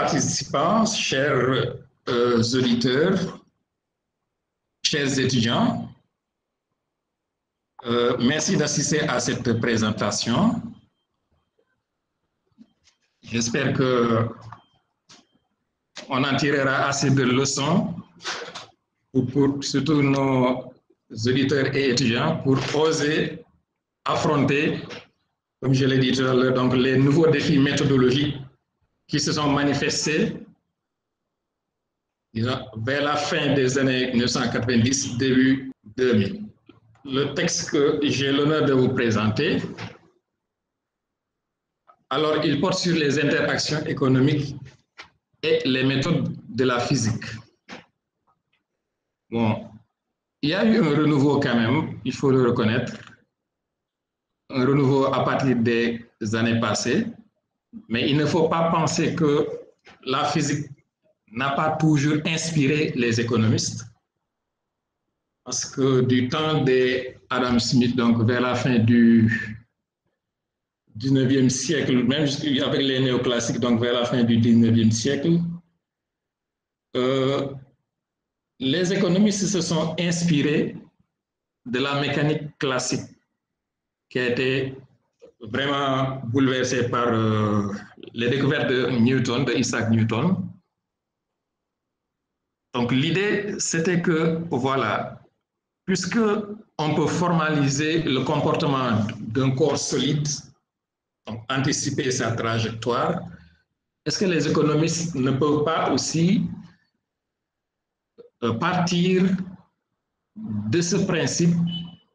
participants, chers auditeurs, chers étudiants, merci d'assister à cette présentation. J'espère qu'on en tirera assez de leçons pour surtout nos auditeurs et étudiants pour oser affronter, comme je l'ai dit tout à l'heure, donc les nouveaux défis méthodologiques qui se sont manifestés vers la fin des années 1990, début 2000. Le texte que j'ai l'honneur de vous présenter, alors il porte sur les interactions économiques et les méthodes de la physique. Bon, il y a eu un renouveau quand même, il faut le reconnaître, un renouveau à partir des années passées, mais il ne faut pas penser que la physique n'a pas toujours inspiré les économistes, parce que du temps d'Adam Smith, donc vers la fin du 19e siècle, même avec les néoclassiques, donc vers la fin du 19e siècle, les économistes se sont inspirés de la mécanique classique qui a été vraiment bouleversée par les découvertes de Newton, de Isaac Newton. Donc l'idée, c'était que, voilà, puisque on peut formaliser le comportement d'un corps solide, donc anticiper sa trajectoire, est-ce que les économistes ne peuvent pas aussi partir de ce principe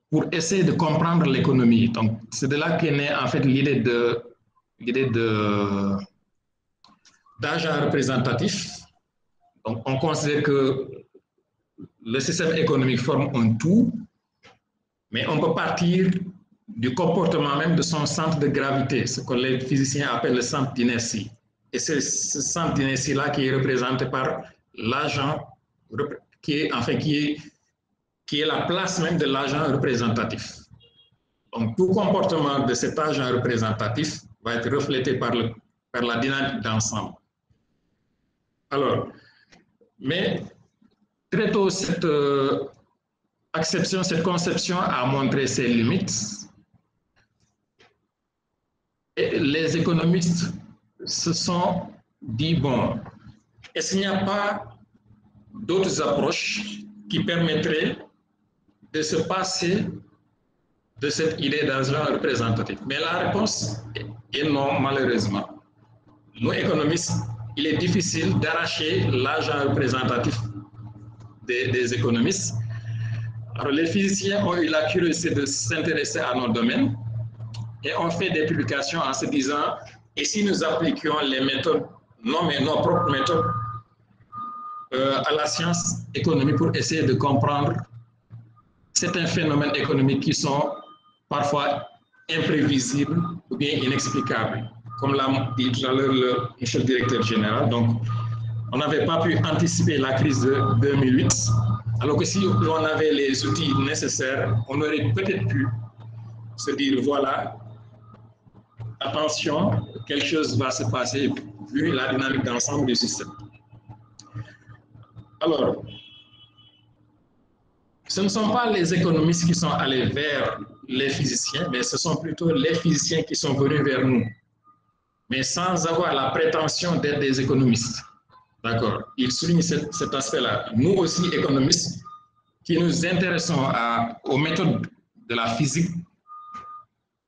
pour essayer de comprendre l'économie? Donc c'est de là qu'est née en fait l'idée d'agent représentatif. Donc on considère que le système économique forme un tout, mais on peut partir du comportement même de son centre de gravité, ce que les physiciens appellent le centre d'inertie. Et c'est ce centre d'inertie-là qui est représenté par l'agent, qui est la place même de l'agent représentatif. Donc tout comportement de cet agent représentatif va être reflété par la dynamique d'ensemble. Alors, mais très tôt, cette conception a montré ses limites. Et les économistes se sont dit, bon, est-ce qu'il n'y a pas d'autres approches qui permettraient de se passer de cette idée d'agent représentatif? Mais la réponse est non, malheureusement. Nous, économistes, il est difficile d'arracher l'agent représentatif des économistes. Alors, les physiciens ont eu la curiosité de s'intéresser à nos domaines et ont fait des publications en se disant, et si nous appliquions les méthodes, nos propres méthodes à la science économique pour essayer de comprendre certains phénomènes économiques qui sont parfois imprévisibles ou bien inexplicables, comme l'a dit tout à l'heure le chef directeur général. Donc, on n'avait pas pu anticiper la crise de 2008, alors que si on avait les outils nécessaires, on aurait peut-être pu se dire, voilà, attention, quelque chose va se passer vu la dynamique d'ensemble du système. Alors, ce ne sont pas les économistes qui sont allés vers les physiciens, mais ce sont plutôt les physiciens qui sont venus vers nous, mais sans avoir la prétention d'être des économistes. D'accord? Il souligne cet aspect-là. Nous aussi, économistes, qui nous intéressons aux méthodes de la physique,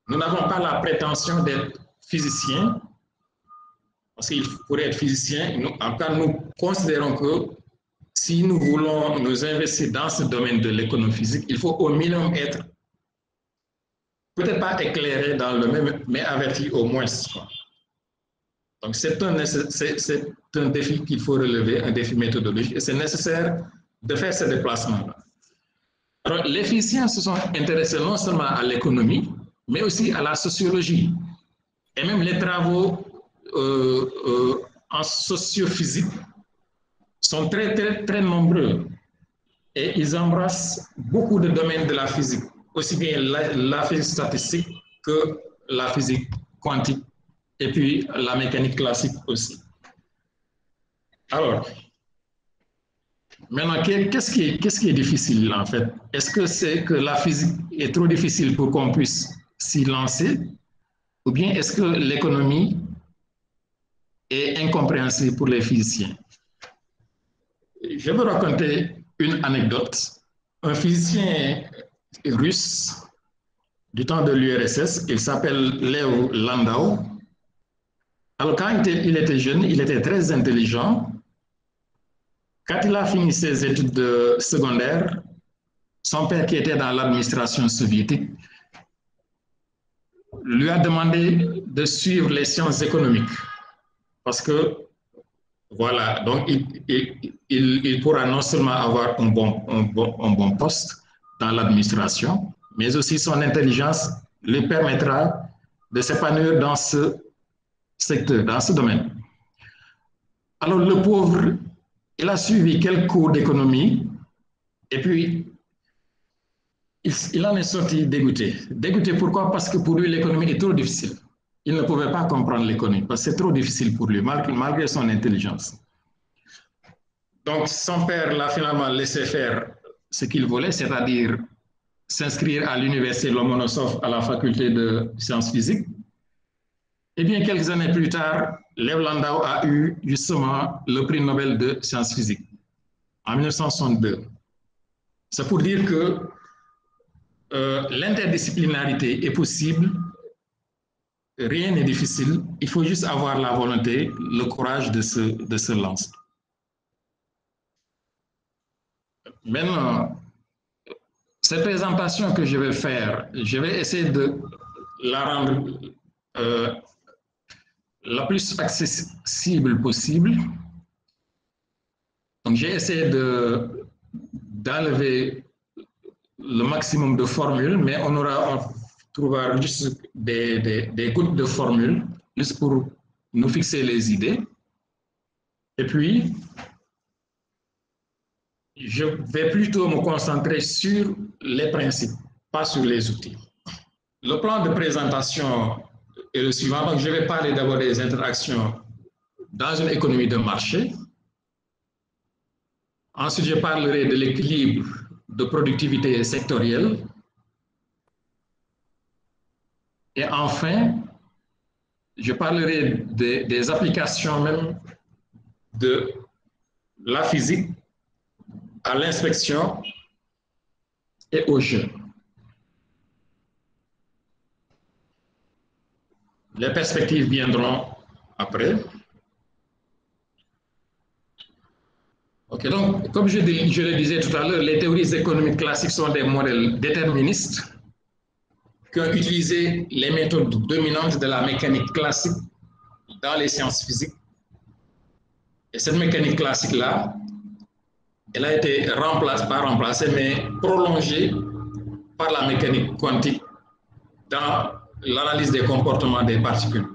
nous n'avons pas la prétention d'être physiciens, parce qu'il pourrait être physicien. En tout cas, nous considérons que si nous voulons nous investir dans ce domaine de l'économie physique, il faut au minimum être, peut-être pas éclairé dans le même, mais averti au moins. Donc, c'est un défi qu'il faut relever, un défi méthodologique, et c'est nécessaire de faire ce déplacement-là. Alors, les physiciens se sont intéressés non seulement à l'économie, mais aussi à la sociologie. Et même les travaux en sociophysique sont très nombreux. Et ils embrassent beaucoup de domaines de la physique, aussi bien la physique statistique que la physique quantique, et puis la mécanique classique aussi. Alors, maintenant, qu'est-ce qui est difficile en fait? Est-ce que c'est que la physique est trop difficile pour qu'on puisse s'y lancer? Ou bien est-ce que l'économie est incompréhensible pour les physiciens? Je vais raconter une anecdote. Un physicien russe du temps de l'URSS, il s'appelle Léo Landau. Alors, quand il était jeune, il était très intelligent. Quand il a fini ses études secondaires, son père, qui était dans l'administration soviétique, lui a demandé de suivre les sciences économiques. Parce que, voilà, donc il pourra non seulement avoir un bon poste dans l'administration, mais aussi son intelligence lui permettra de s'épanouir dans ce secteur, dans ce domaine. Alors, le pauvre, il a suivi quelques cours d'économie et puis il en est sorti dégoûté. Dégoûté pourquoi? Parce que pour lui, l'économie est trop difficile. Il ne pouvait pas comprendre l'économie parce que c'est trop difficile pour lui, malgré son intelligence. Donc, son père l'a finalement laissé faire ce qu'il voulait, c'est-à-dire s'inscrire à l'université Lomonosov à la faculté de sciences physiques. Et bien, quelques années plus tard, Lev Landau a eu justement le prix Nobel de sciences physiques en 1962. C'est pour dire que l'interdisciplinarité est possible, rien n'est difficile, il faut juste avoir la volonté, le courage de se lancer. Maintenant, cette présentation que je vais faire, je vais essayer de la rendre la plus accessible possible. Donc, j'ai essayé d'enlever le maximum de formules, mais on trouvera juste des gouttes de formules, juste pour nous fixer les idées. Et puis, je vais plutôt me concentrer sur les principes, pas sur les outils. Le plan de présentation est le suivant. Donc, je vais parler d'abord des interactions dans une économie de marché. Ensuite, je parlerai de l'équilibre de productivité sectorielle. Et enfin, je parlerai des applications même de la physique à l'inspection et aux jeunes. Les perspectives viendront après. Ok, donc, comme je le disais tout à l'heure, les théories économiques classiques sont des modèles déterministes qui ont utilisé les méthodes dominantes de la mécanique classique dans les sciences physiques. Et cette mécanique classique-là, elle a été remplacée, mais prolongée par la mécanique quantique dans l'analyse des comportements des particules.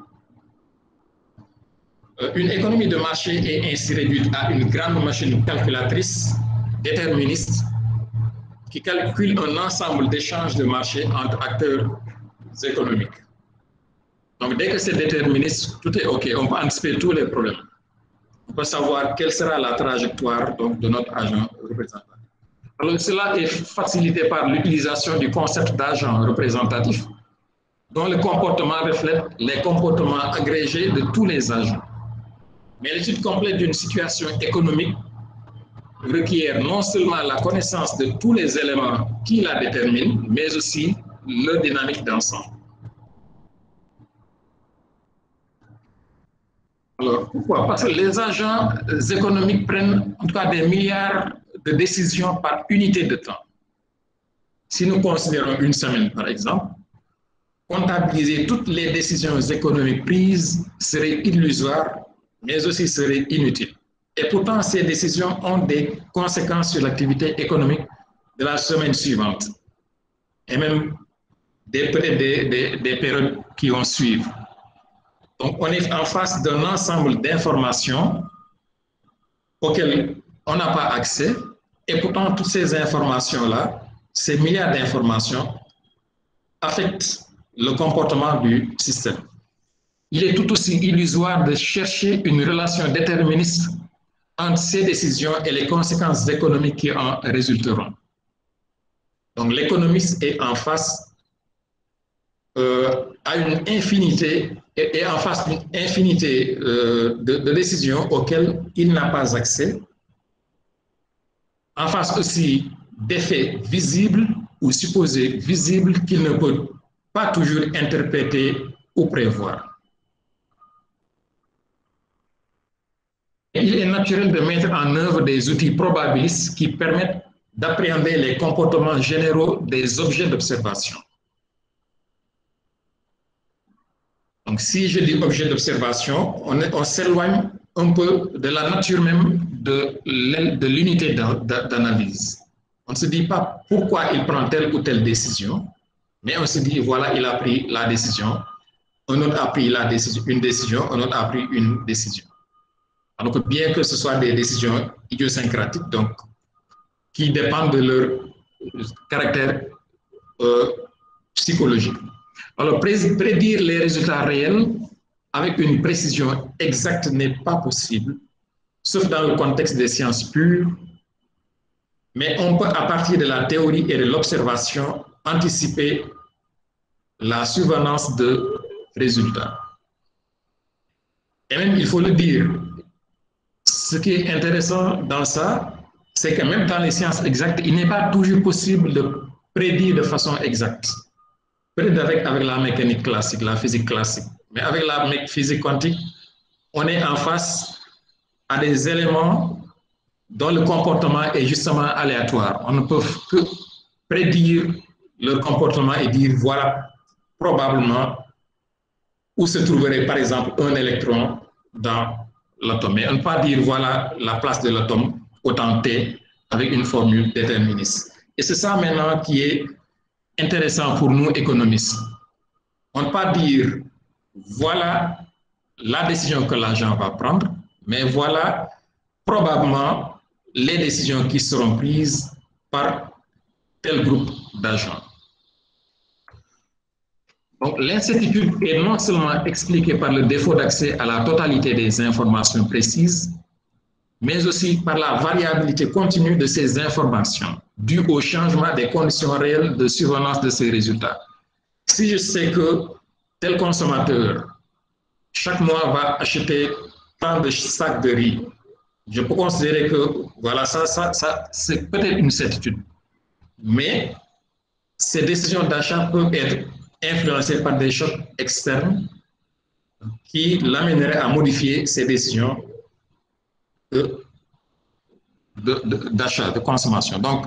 Une économie de marché est ainsi réduite à une grande machine calculatrice déterministe qui calcule un ensemble d'échanges de marché entre acteurs économiques. Donc, dès que c'est déterministe, tout est OK. On peut anticiper tous les problèmes. On peut savoir quelle sera la trajectoire donc, de notre agent représentatif. Alors, cela est facilité par l'utilisation du concept d'agent représentatif, dont le comportement reflète les comportements agrégés de tous les agents. Mais l'étude complète d'une situation économique requiert non seulement la connaissance de tous les éléments qui la déterminent, mais aussi leur dynamique d'ensemble. Alors, pourquoi? Parce que les agents économiques prennent en tout cas des milliards de décisions par unité de temps. Si nous considérons une semaine, par exemple, comptabiliser toutes les décisions économiques prises serait illusoire, mais aussi serait inutile. Et pourtant, ces décisions ont des conséquences sur l'activité économique de la semaine suivante et même des périodes qui vont suivre. Donc, on est en face d'un ensemble d'informations auxquelles on n'a pas accès et pourtant, toutes ces informations-là, ces milliards d'informations affectent le comportement du système. Il est tout aussi illusoire de chercher une relation déterministe entre ces décisions et les conséquences économiques qui en résulteront. Donc, l'économiste est en face à une infinité et en face d'une infinité de décisions auxquelles il n'a pas accès, en face aussi d'effets visibles ou supposés visibles qu'il ne peut pas toujours interpréter ou prévoir. Il est naturel de mettre en œuvre des outils probabilistes qui permettent d'appréhender les comportements généraux des objets d'observation. Donc, si je dis objet d'observation, on s'éloigne un peu de la nature même de l'unité d'analyse. On ne se dit pas pourquoi il prend telle ou telle décision, mais on se dit, voilà, il a pris la décision, un autre a pris une décision, un autre a pris une décision. Alors que bien que ce soit des décisions idiosyncratiques, donc qui dépendent de leur caractère psychologique. Alors, prédire les résultats réels avec une précision exacte n'est pas possible, sauf dans le contexte des sciences pures, mais on peut, à partir de la théorie et de l'observation, anticiper la survenance de résultats. Et même, il faut le dire, ce qui est intéressant dans ça, c'est que même dans les sciences exactes, il n'est pas toujours possible de prédire de façon exacte. Peut-être avec la mécanique classique, la physique classique, mais avec la physique quantique, on est en face à des éléments dont le comportement est justement aléatoire. On ne peut que prédire leur comportement et dire, voilà, probablement, où se trouverait par exemple un électron dans l'atome. Mais on ne peut pas dire, voilà, la place de l'atome au temps T avec une formule déterministe. Et c'est ça maintenant qui est intéressant pour nous économistes. On ne peut pas dire, voilà la décision que l'agent va prendre, mais voilà probablement les décisions qui seront prises par tel groupe d'agents. Donc, l'incertitude est non seulement expliquée par le défaut d'accès à la totalité des informations précises, mais aussi par la variabilité continue de ces informations, due au changement des conditions réelles de survenance de ces résultats. Si je sais que tel consommateur, chaque mois, va acheter tant de sacs de riz, je peux considérer que, voilà, ça c'est peut-être une certitude. Mais ces décisions d'achat peuvent être influencées par des chocs externes qui l'amèneraient à modifier ces décisions d'achat, de consommation. Donc,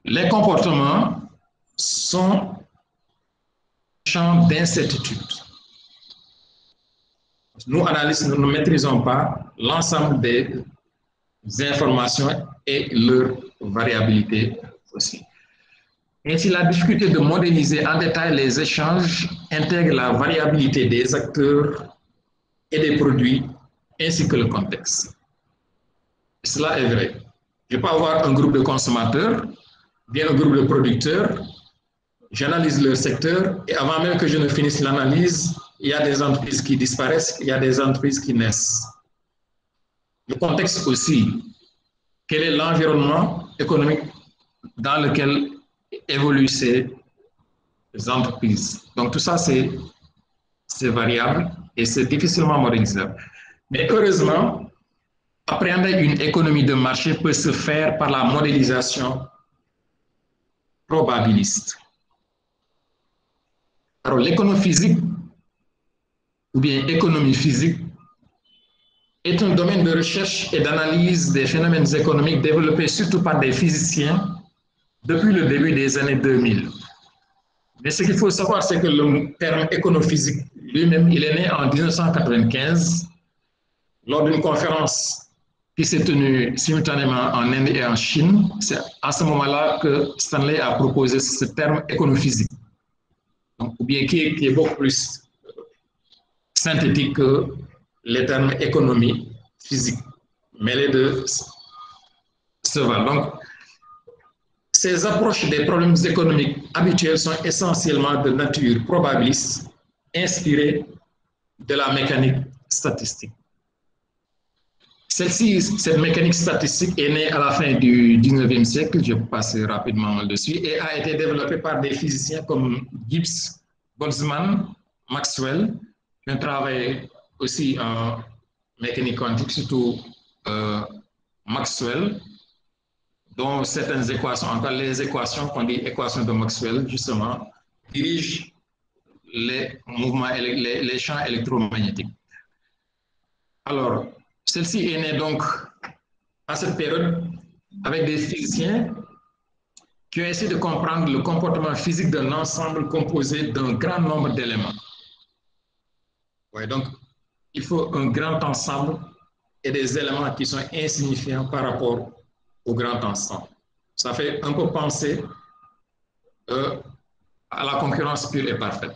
les comportements sont champ d'incertitude. Nous, analystes, nous ne maîtrisons pas l'ensemble des informations et leur variabilité aussi. Ainsi, la difficulté de modéliser en détail les échanges intègre la variabilité des acteurs et des produits, ainsi que le contexte. Et cela est vrai. Je peux avoir un groupe de consommateurs, bien un groupe de producteurs, j'analyse leur secteur, et avant même que je ne finisse l'analyse, il y a des entreprises qui disparaissent, il y a des entreprises qui naissent. Le contexte aussi, quel est l'environnement économique dans lequel évoluent ces entreprises. Donc tout ça, c'est variable et c'est difficilement modélisable. Mais heureusement, appréhender une économie de marché peut se faire par la modélisation probabiliste. Alors l'économie physique ou bien économie physique est un domaine de recherche et d'analyse des phénomènes économiques développé surtout par des physiciens depuis le début des années 2000. Mais ce qu'il faut savoir, c'est que le terme éconophysique lui-même, il est né en 1995 lors d'une conférence qui s'est tenue simultanément en Inde et en Chine. C'est à ce moment-là que Stanley a proposé ce terme éconophysique, donc, ou bien qui est beaucoup plus synthétique que les termes économie physique, mais les deux se valent. Donc, ces approches des problèmes économiques habituels sont essentiellement de nature probabiliste, inspirées de la mécanique statistique. Celle-ci, cette mécanique statistique est née à la fin du 19e siècle, je vais passer rapidement dessus, et a été développée par des physiciens comme Gibbs, Boltzmann, Maxwell, qui ont travaillé aussi en mécanique quantique, surtout Maxwell, dont certaines équations, encore les équations qu'on dit équations de Maxwell, justement, dirigent les mouvements, les champs électromagnétiques. Alors, celle-ci est née donc à cette période avec des physiciens qui ont essayé de comprendre le comportement physique d'un ensemble composé d'un grand nombre d'éléments. Ouais, donc, il faut un grand ensemble et des éléments qui sont insignifiants par rapport au grand ensemble. Ça fait un peu penser à la concurrence pure et parfaite.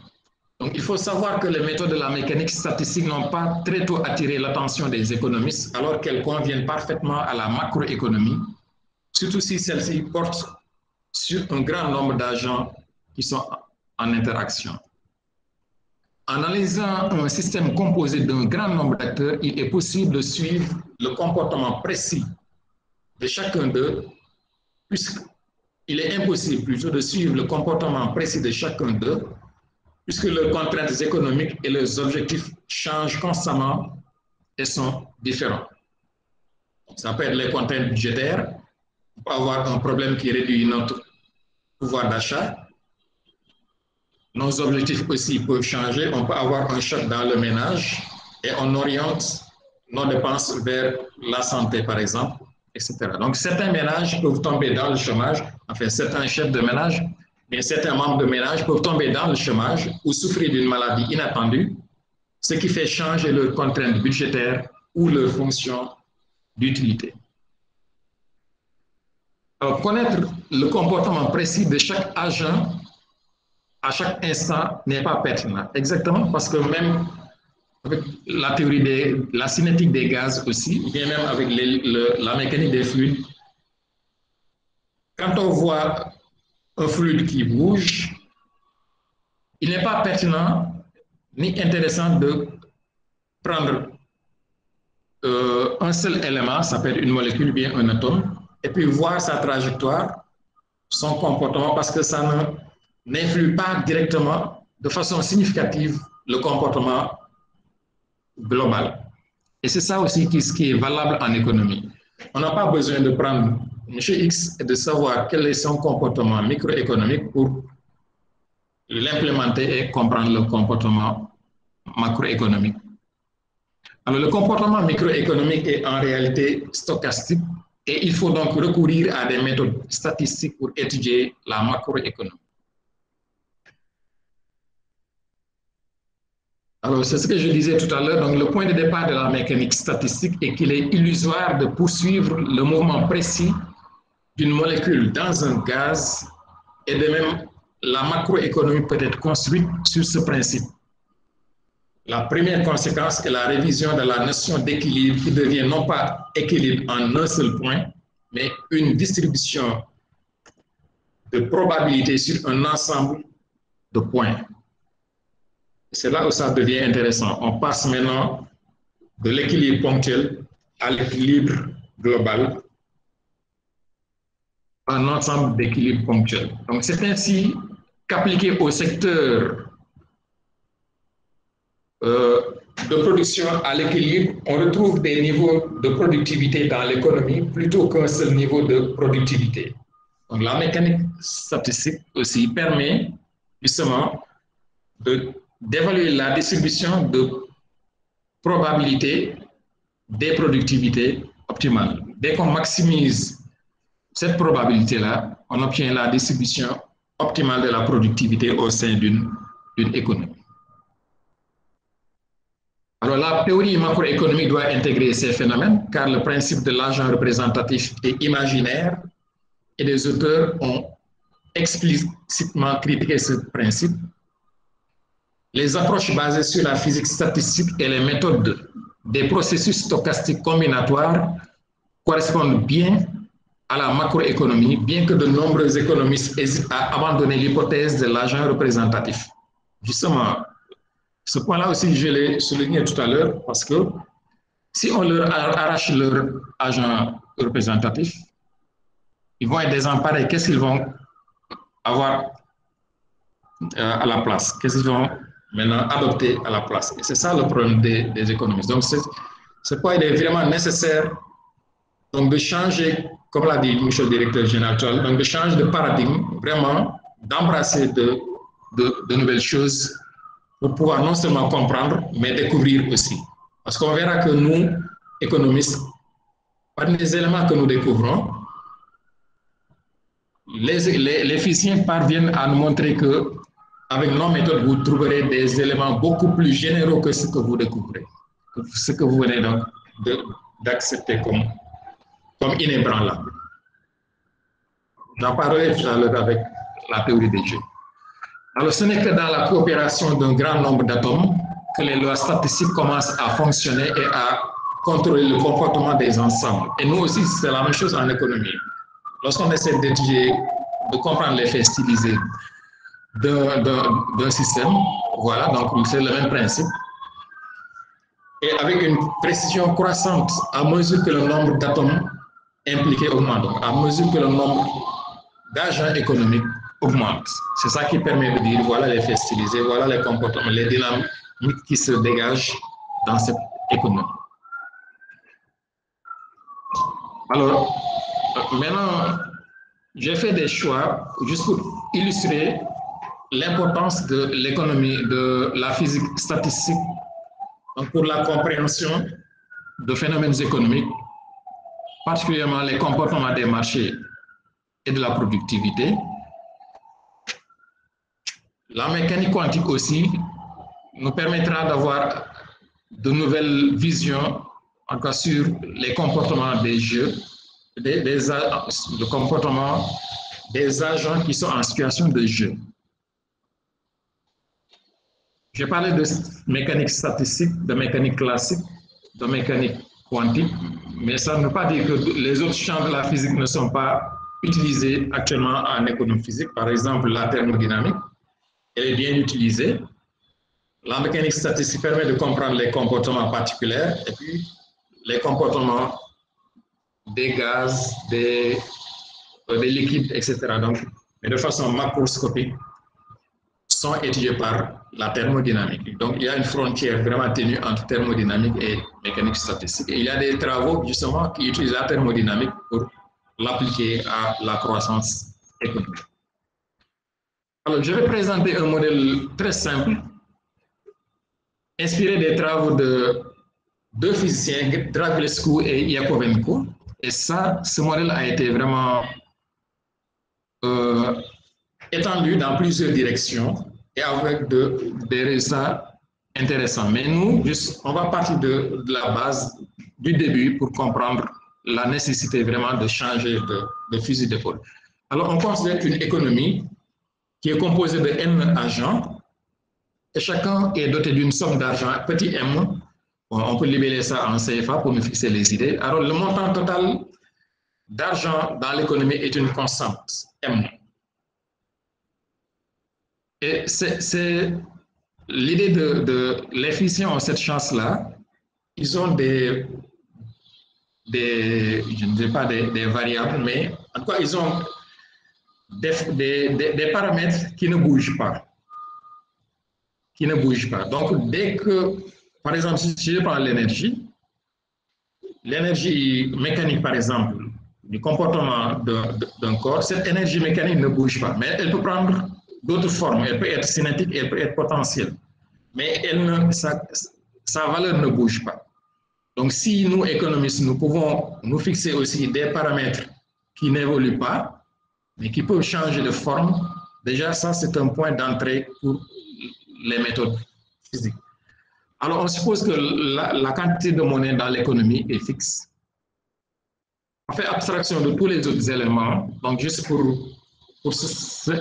Donc, il faut savoir que les méthodes de la mécanique statistique n'ont pas très tôt attiré l'attention des économistes, alors qu'elles conviennent parfaitement à la macroéconomie, surtout si celle-ci porte sur un grand nombre d'agents qui sont en interaction. En analysant un système composé d'un grand nombre d'acteurs, il est possible de suivre le comportement précis de chacun d'eux, puisqu'il est impossible plutôt de suivre le comportement précis de chacun d'eux, puisque leurs contraintes économiques et leurs objectifs changent constamment et sont différents. Ça peut être les contraintes budgétaires, on peut avoir un problème qui réduit notre pouvoir d'achat. Nos objectifs aussi peuvent changer, on peut avoir un choc dans le ménage et on oriente nos dépenses vers la santé, par exemple, etc. Donc, certains ménages peuvent tomber dans le chômage, enfin, certains chefs de ménage, mais certains membres de ménage peuvent tomber dans le chômage ou souffrir d'une maladie inattendue, ce qui fait changer leurs contraintes budgétaires ou leurs fonctions d'utilité. Alors, connaître le comportement précis de chaque agent à chaque instant n'est pas pertinent. Exactement, parce que même avec la théorie de la cinétique des gaz aussi, ou bien même avec la mécanique des fluides, quand on voit un fluide qui bouge, il n'est pas pertinent ni intéressant de prendre un seul élément, ça peut être une molécule, bien un atome, et puis voir sa trajectoire, son comportement, parce que ça n'influe pas directement, de façon significative, le comportement global. Et c'est ça aussi qui est valable en économie. On n'a pas besoin de prendre M. X et de savoir quel est son comportement microéconomique pour l'implémenter et comprendre le comportement macroéconomique. Alors, le comportement microéconomique est en réalité stochastique et il faut donc recourir à des méthodes statistiques pour étudier la macroéconomie. Alors, c'est ce que je disais tout à l'heure. Donc, le point de départ de la mécanique statistique est qu'il est illusoire de poursuivre le mouvement précis d'une molécule dans un gaz, et de même, la macroéconomie peut être construite sur ce principe. La première conséquence est la révision de la notion d'équilibre qui devient non pas équilibre en un seul point, mais une distribution de probabilité sur un ensemble de points. C'est là où ça devient intéressant. On passe maintenant de l'équilibre ponctuel à l'équilibre global, un ensemble d'équilibres ponctuels. Donc, c'est ainsi qu'appliqué au secteur de production à l'équilibre, on retrouve des niveaux de productivité dans l'économie plutôt qu'un seul niveau de productivité. Donc, la mécanique statistique aussi permet justement d'évaluer la distribution de probabilité des productivités optimales. Dès qu'on maximise cette probabilité-là, on obtient la distribution optimale de la productivité au sein d'une économie. Alors, la théorie macroéconomique doit intégrer ces phénomènes, car le principe de l'agent représentatif est imaginaire et les auteurs ont explicitement critiqué ce principe. Les approches basées sur la physique statistique et les méthodes des processus stochastiques combinatoires correspondent bien à la macroéconomie, bien que de nombreux économistes hésitent à abandonner l'hypothèse de l'agent représentatif. Justement, ce point-là aussi, je l'ai souligné tout à l'heure, parce que Si on leur arrache leur agent représentatif, ils vont être désemparés. Qu'est-ce qu'ils vont avoir à la place? Qu'est-ce qu'ils vont maintenant adopter à la place? Et c'est ça le problème des économistes. Donc, c'est pourquoi il est vraiment nécessaire donc, de changer, comme l'a dit M. le directeur général, donc de changer de paradigme, vraiment d'embrasser de nouvelles choses pour pouvoir non seulement comprendre, mais découvrir aussi. Parce qu'on verra que nous, économistes, par les éléments que nous découvrons, les physiciens parviennent à nous montrer que avec nos méthodes, vous trouverez des éléments beaucoup plus généraux que ce que vous découvrez, ce que vous venez donc d'accepter comme inébranlable. J'en parlerai tout à l'heure avec la théorie des jeux. Alors, ce n'est que dans la coopération d'un grand nombre d'atomes que les lois statistiques commencent à fonctionner et à contrôler le comportement des ensembles. Et nous aussi, c'est la même chose en économie. Lorsqu'on essaie d'étudier, de comprendre l'effet stylisé d'un système, voilà, donc c'est le même principe. Et avec une précision croissante, à mesure que le nombre d'atomes impliqués augmente, donc à mesure que le nombre d'agents économiques augmente. C'est ça qui permet de dire, voilà l'effet stylisé, voilà les comportements, les dynamiques qui se dégagent dans cette économie. Alors, maintenant, j'ai fait des choix juste pour illustrer l'importance de l'économie, de la physique statistique pour la compréhension de phénomènes économiques, particulièrement les comportements des marchés et de la productivité. La mécanique quantique aussi nous permettra d'avoir de nouvelles visions en cas sur les comportements des jeux, le comportement des agents qui sont en situation de jeu. J'ai parlé de mécanique statistique, de mécanique classique, de mécanique quantique, mais ça ne veut pas dire que les autres champs de la physique ne sont pas utilisés actuellement en économie physique. Par exemple, la thermodynamique, elle est bien utilisée. La mécanique statistique permet de comprendre les comportements particuliers et puis les comportements des gaz, des liquides, etc. Donc, mais de façon macroscopique, sont étudiés par la thermodynamique. Donc, il y a une frontière vraiment ténue entre thermodynamique et mécanique statistique. Et il y a des travaux, justement, qui utilisent la thermodynamique pour l'appliquer à la croissance économique. Alors, je vais présenter un modèle très simple, inspiré des travaux de deux physiciens, Dragulescu et Yakovenko. Et ça, ce modèle a été vraiment étendu dans plusieurs directions et avec des résultats intéressants. Mais nous, on va partir de la base, du début, pour comprendre la nécessité vraiment de changer de fusil d'épaule. Alors, on considère qu'une économie qui est composée de n agents, et chacun est doté d'une somme d'argent, petit m, on peut libeller ça en CFA pour nous fixer les idées. Alors, le montant total d'argent dans l'économie est une constante, m. Et c'est l'idée de l'efficient, cette chance-là, ils ont je ne dis pas des variables, mais en tout cas, ils ont des paramètres qui ne bougent pas. Qui ne bougent pas. Donc, dès que, par exemple, si je prends l'énergie mécanique, par exemple, du comportement d'un corps, cette énergie mécanique ne bouge pas, mais elle peut prendre d'autres formes. Elle peut être cinétique, elle peut être potentielle. Mais sa valeur ne bouge pas. Donc, si nous, économistes, nous pouvons nous fixer aussi des paramètres qui n'évoluent pas, mais qui peuvent changer de forme, déjà, ça, c'est un point d'entrée pour les méthodes physiques. Alors, on suppose que la quantité de monnaie dans l'économie est fixe. On fait abstraction de tous les autres éléments, donc juste pour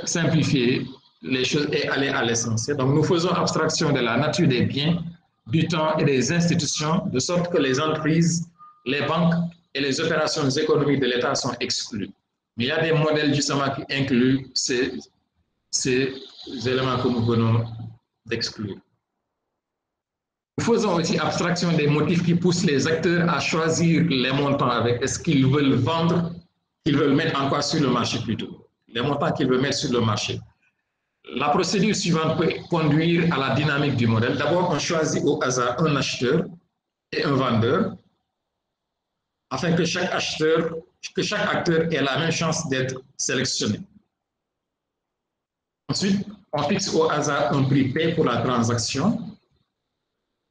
simplifier les choses et aller à l'essentiel. Donc, nous faisons abstraction de la nature des biens, du temps et des institutions, de sorte que les entreprises, les banques et les opérations économiques de l'État sont exclues. Mais il y a des modèles justement qui incluent ces éléments que nous venons d'exclure. faisons aussi abstraction des motifs qui poussent les acteurs à choisir les montants avec ce qu'ils veulent vendre, qu'ils veulent mettre en quoi sur le marché plutôt, les montants qu'ils veulent mettre sur le marché. La procédure suivante peut conduire à la dynamique du modèle. D'abord, on choisit au hasard un acheteur et un vendeur afin que chaque acteur ait la même chance d'être sélectionné. Ensuite, on fixe au hasard un prix P pour la transaction,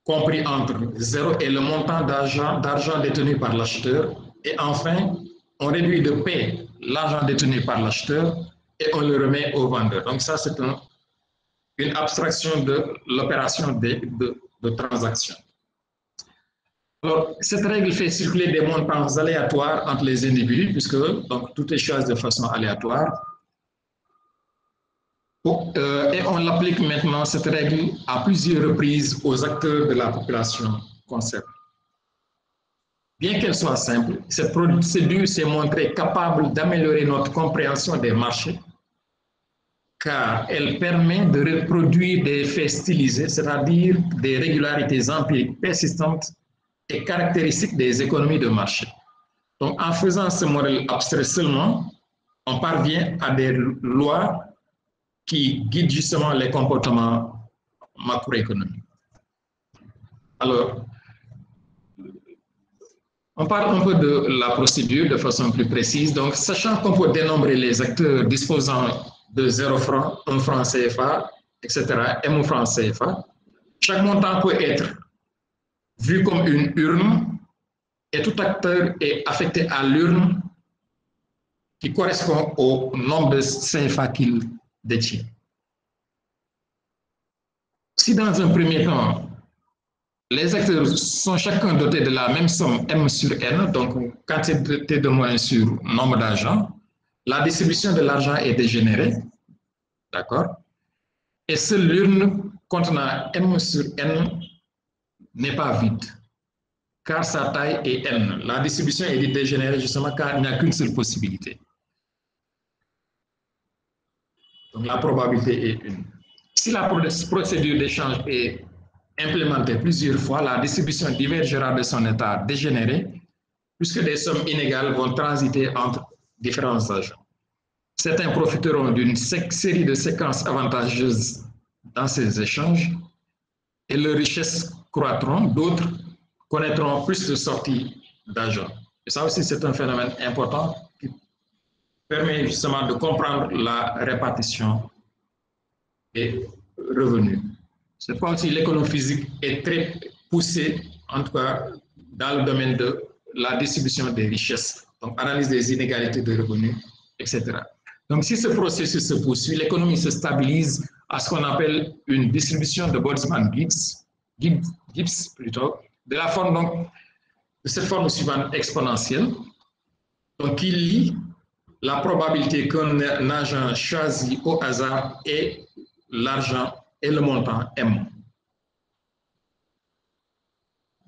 compris entre 0 et le montant d'argent détenu par l'acheteur. Et enfin, on réduit de P l'argent détenu par l'acheteur et on le remet au vendeur. Donc ça, c'est une abstraction de l'opération de transaction. Alors, cette règle fait circuler des montants aléatoires entre les individus, puisque donc, tout est choisi de façon aléatoire. Et on l'applique maintenant, cette règle, à plusieurs reprises aux acteurs de la population concernée. Bien qu'elle soit simple, cette procédure s'est montrée capable d'améliorer notre compréhension des marchés, car elle permet de reproduire des faits stylisés, c'est-à-dire des régularités empiriques persistantes et caractéristiques des économies de marché. Donc, en faisant ce modèle abstrait seulement, on parvient à des lois qui guident justement les comportements macroéconomiques. Alors, on parle un peu de la procédure de façon plus précise. Donc, sachant qu'on peut dénombrer les acteurs disposant de 0 franc, 1 franc CFA, etc., M franc CFA, chaque montant peut être vu comme une urne et tout acteur est affecté à l'urne qui correspond au nombre de CFA qu'il détient. Si dans un premier temps, les acteurs sont chacun dotés de la même somme M sur N, donc quantité de moyens sur nombre d'argent, la distribution de l'argent est dégénérée, d'accord? Et seule l'urne contenant M sur N n'est pas vide, car sa taille est N. La distribution est dégénérée justement car il n'y a qu'une seule possibilité. Donc la probabilité est 1. Si la procédure d'échange est implémentée plusieurs fois, la distribution divergera de son état dégénéré, puisque des sommes inégales vont transiter entre différents agents. Certains profiteront d'une série de séquences avantageuses dans ces échanges et leurs richesses croîtront, d'autres connaîtront plus de sorties d'argent. Et ça aussi, c'est un phénomène important qui permet justement de comprendre la répartition des revenus. Cette fois aussi, l'économie physique est très poussée, en tout cas, dans le domaine de la distribution des richesses, donc analyse des inégalités de revenus, etc. Donc, si ce processus se poursuit, l'économie se stabilise à ce qu'on appelle une distribution de Boltzmann-Gibbs plutôt, de la forme donc de cette forme suivante exponentielle, donc qui lie la probabilité qu'un agent choisi au hasard est l'argent et le montant M.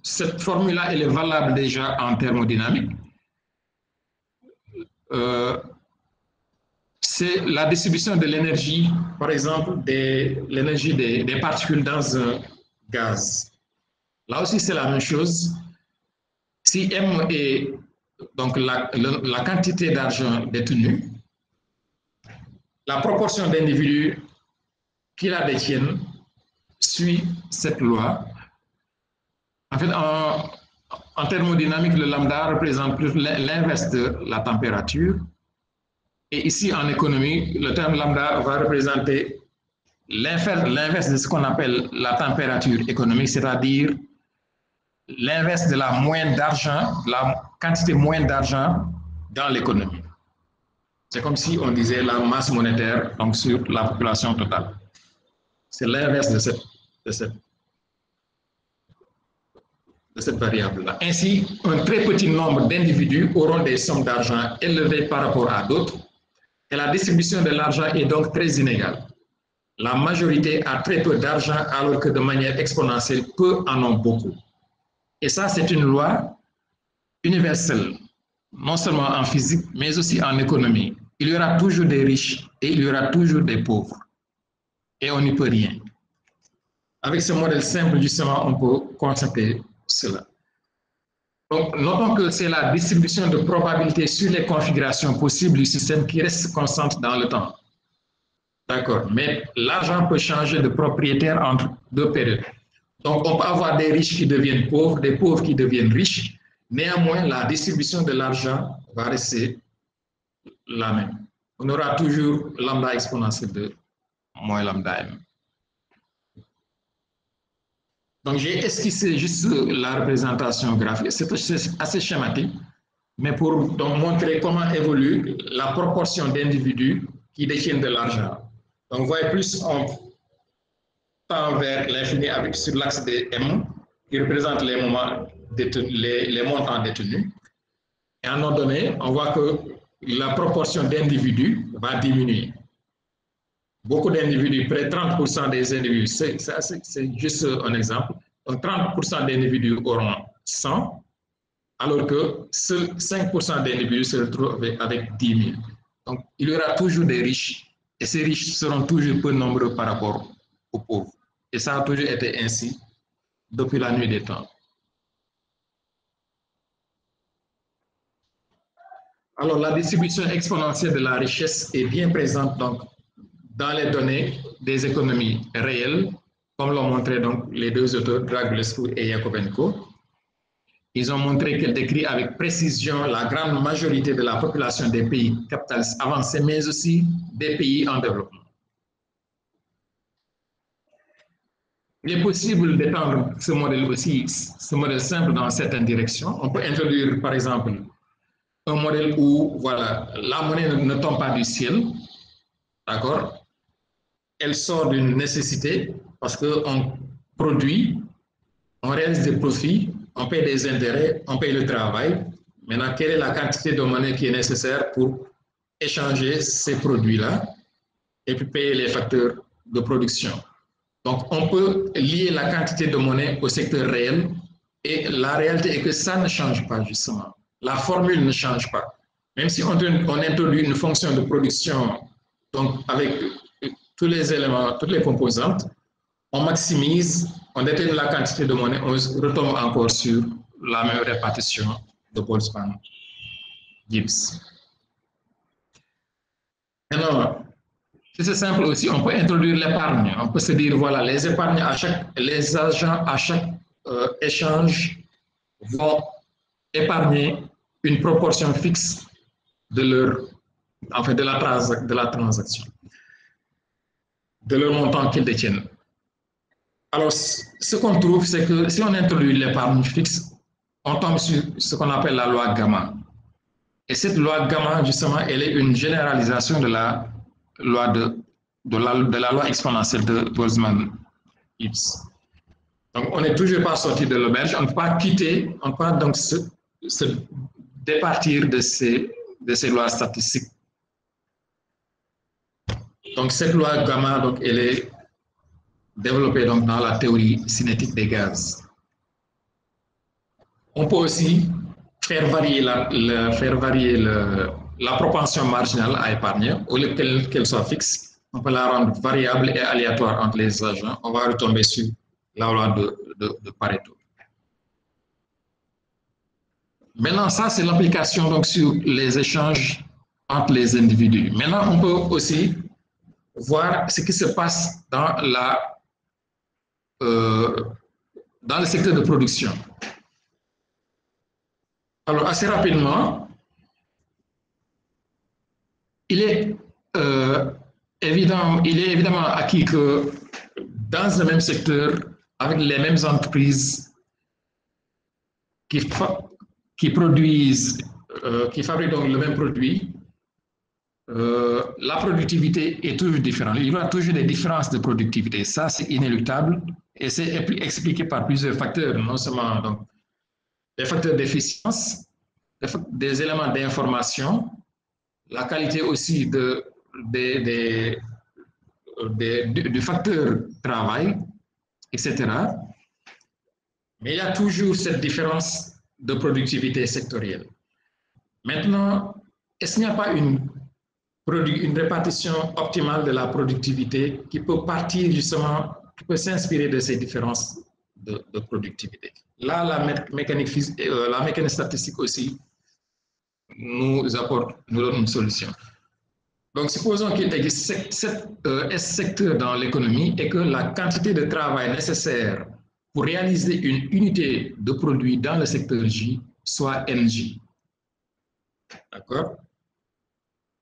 Cette formule-là, elle est valable déjà en thermodynamique. C'est la distribution de l'énergie, par exemple, l'énergie des particules dans un gaz. Là aussi, c'est la même chose. Si M est donc la quantité d'argent détenue, la proportion d'individus qui la détiennent suit cette loi. En fait, en thermodynamique, le lambda représente plus l'inverse de la température. Et ici, en économie, le terme lambda va représenter l'inverse de ce qu'on appelle la température économique, c'est-à-dire l'inverse de la moyenne d'argent, la quantité moyenne d'argent dans l'économie. C'est comme si on disait la masse monétaire donc sur la population totale. C'est l'inverse de cette variable-là. Ainsi, un très petit nombre d'individus auront des sommes d'argent élevées par rapport à d'autres, et la distribution de l'argent est donc très inégale. La majorité a très peu d'argent, alors que de manière exponentielle, peu en ont beaucoup. Et ça, c'est une loi universelle, non seulement en physique, mais aussi en économie. Il y aura toujours des riches et il y aura toujours des pauvres. Et on n'y peut rien. Avec ce modèle simple, justement, on peut constater cela. Donc, notons que c'est la distribution de probabilité sur les configurations possibles du système qui reste constante dans le temps. D'accord, mais l'argent peut changer de propriétaire entre deux périodes. Donc, on peut avoir des riches qui deviennent pauvres, des pauvres qui deviennent riches. Néanmoins, la distribution de l'argent va rester la même. On aura toujours lambda exponentielle de moins lambda m. Donc, j'ai esquissé juste la représentation graphique. C'est assez schématique, mais pour donc montrer comment évolue la proportion d'individus qui détiennent de l'argent. Donc, vous voyez, plus on tend vers l'infini avec sur l'axe de M, qui représente les montants détenus. Et à un moment donné, on voit que la proportion d'individus va diminuer. Beaucoup d'individus, près de 30% des individus, c'est juste un exemple. Donc 30% d'individus auront 100, alors que seuls 5% d'individus se retrouvent avec 10 000. Donc il y aura toujours des riches, et ces riches seront toujours peu nombreux par rapport aux pauvres. Et ça a toujours été ainsi depuis la nuit des temps. Alors la distribution exponentielle de la richesse est bien présente donc dans les données des économies réelles, comme l'ont montré donc les deux auteurs, Dragulescu et Yakovenko. Ils ont montré qu'elle décrit avec précision la grande majorité de la population des pays capitalistes avancés, mais aussi des pays en développement. Il est possible d'étendre ce modèle aussi, ce modèle simple dans certaines directions. On peut introduire, par exemple, un modèle où voilà, la monnaie ne tombe pas du ciel, d'accord? Elle sort d'une nécessité parce qu'on produit, on réalise des profits, on paye des intérêts, on paye le travail. Maintenant, quelle est la quantité de monnaie qui est nécessaire pour échanger ces produits-là et puis payer les facteurs de production? Donc, on peut lier la quantité de monnaie au secteur réel et la réalité est que ça ne change pas, justement. La formule ne change pas. Même si on introduit une fonction de production, donc avec tous les éléments, toutes les composantes, on maximise, on détermine la quantité de monnaie, on retombe encore sur la même répartition de Boltzmann-Gibbs. Maintenant, si c'est simple aussi, on peut introduire l'épargne. On peut se dire, voilà, les épargnes les agents à chaque échange vont épargner une proportion fixe de leur, en fait, de la transaction, de leur montant qu'ils détiennent. Alors, ce qu'on trouve, c'est que si on introduit l'épargne fixe, on tombe sur ce qu'on appelle la loi gamma. Et cette loi gamma, justement, elle est une généralisation de la loi de la loi exponentielle de Boltzmann-Gibbs. Donc, on n'est toujours pas sorti de l'auberge, on ne peut pas quitter, on ne peut pas donc se départir de ces lois statistiques. Donc, cette loi gamma, donc, elle est développée donc, dans la théorie cinétique des gaz. On peut aussi faire varier la propension marginale à épargner, au lieu qu'elle soit fixe. On peut la rendre variable et aléatoire entre les agents. On va retomber sur la loi de Pareto. Maintenant, ça, c'est l'application donc sur les échanges entre les individus. Maintenant, on peut aussi voir ce qui se passe dans le secteur de production. Alors, assez rapidement, il est évidemment acquis que dans le même secteur, avec les mêmes entreprises qui produisent, qui fabriquent donc le même produit, la productivité est toujours différente. Il y aura toujours des différences de productivité. Ça, c'est inéluctable et c'est expliqué par plusieurs facteurs, non seulement donc, les facteurs d'efficience, des éléments d'information, la qualité aussi du facteur travail, etc. Mais il y a toujours cette différence de productivité sectorielle. Maintenant, est-ce qu'il n'y a pas une répartition optimale de la productivité qui peut partir justement peut s'inspirer de ces différences de productivité. Là, la mécanique statistique aussi nous donne une solution. Donc, supposons qu'il existe 7 secteurs dans l'économie et que la quantité de travail nécessaire pour réaliser une unité de produit dans le secteur J soit NJ. D'accord?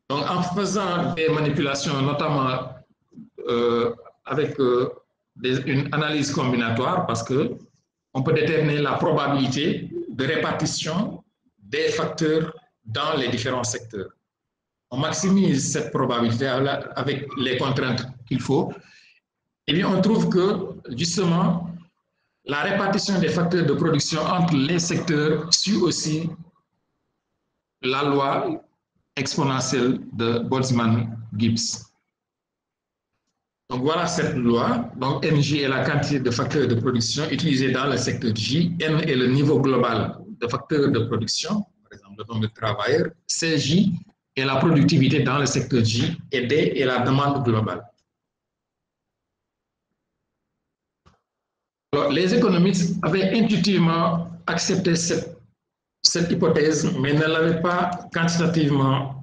Donc, en faisant des manipulations, notamment avec une analyse combinatoire, parce qu'on peut déterminer la probabilité de répartition des facteurs dans les différents secteurs. On maximise cette probabilité avec les contraintes qu'il faut. Et bien, on trouve que, justement, la répartition des facteurs de production entre les secteurs suit aussi la loi exponentielle de Boltzmann-Gibbs. Donc, voilà cette loi. Donc, MJ est la quantité de facteurs de production utilisés dans le secteur J. M est le niveau global de facteurs de production, par exemple le nombre de travailleurs. CJ est la productivité dans le secteur J et D est la demande globale. Alors, les économistes avaient intuitivement accepté cette hypothèse, mais ne l'avaient pas quantitativement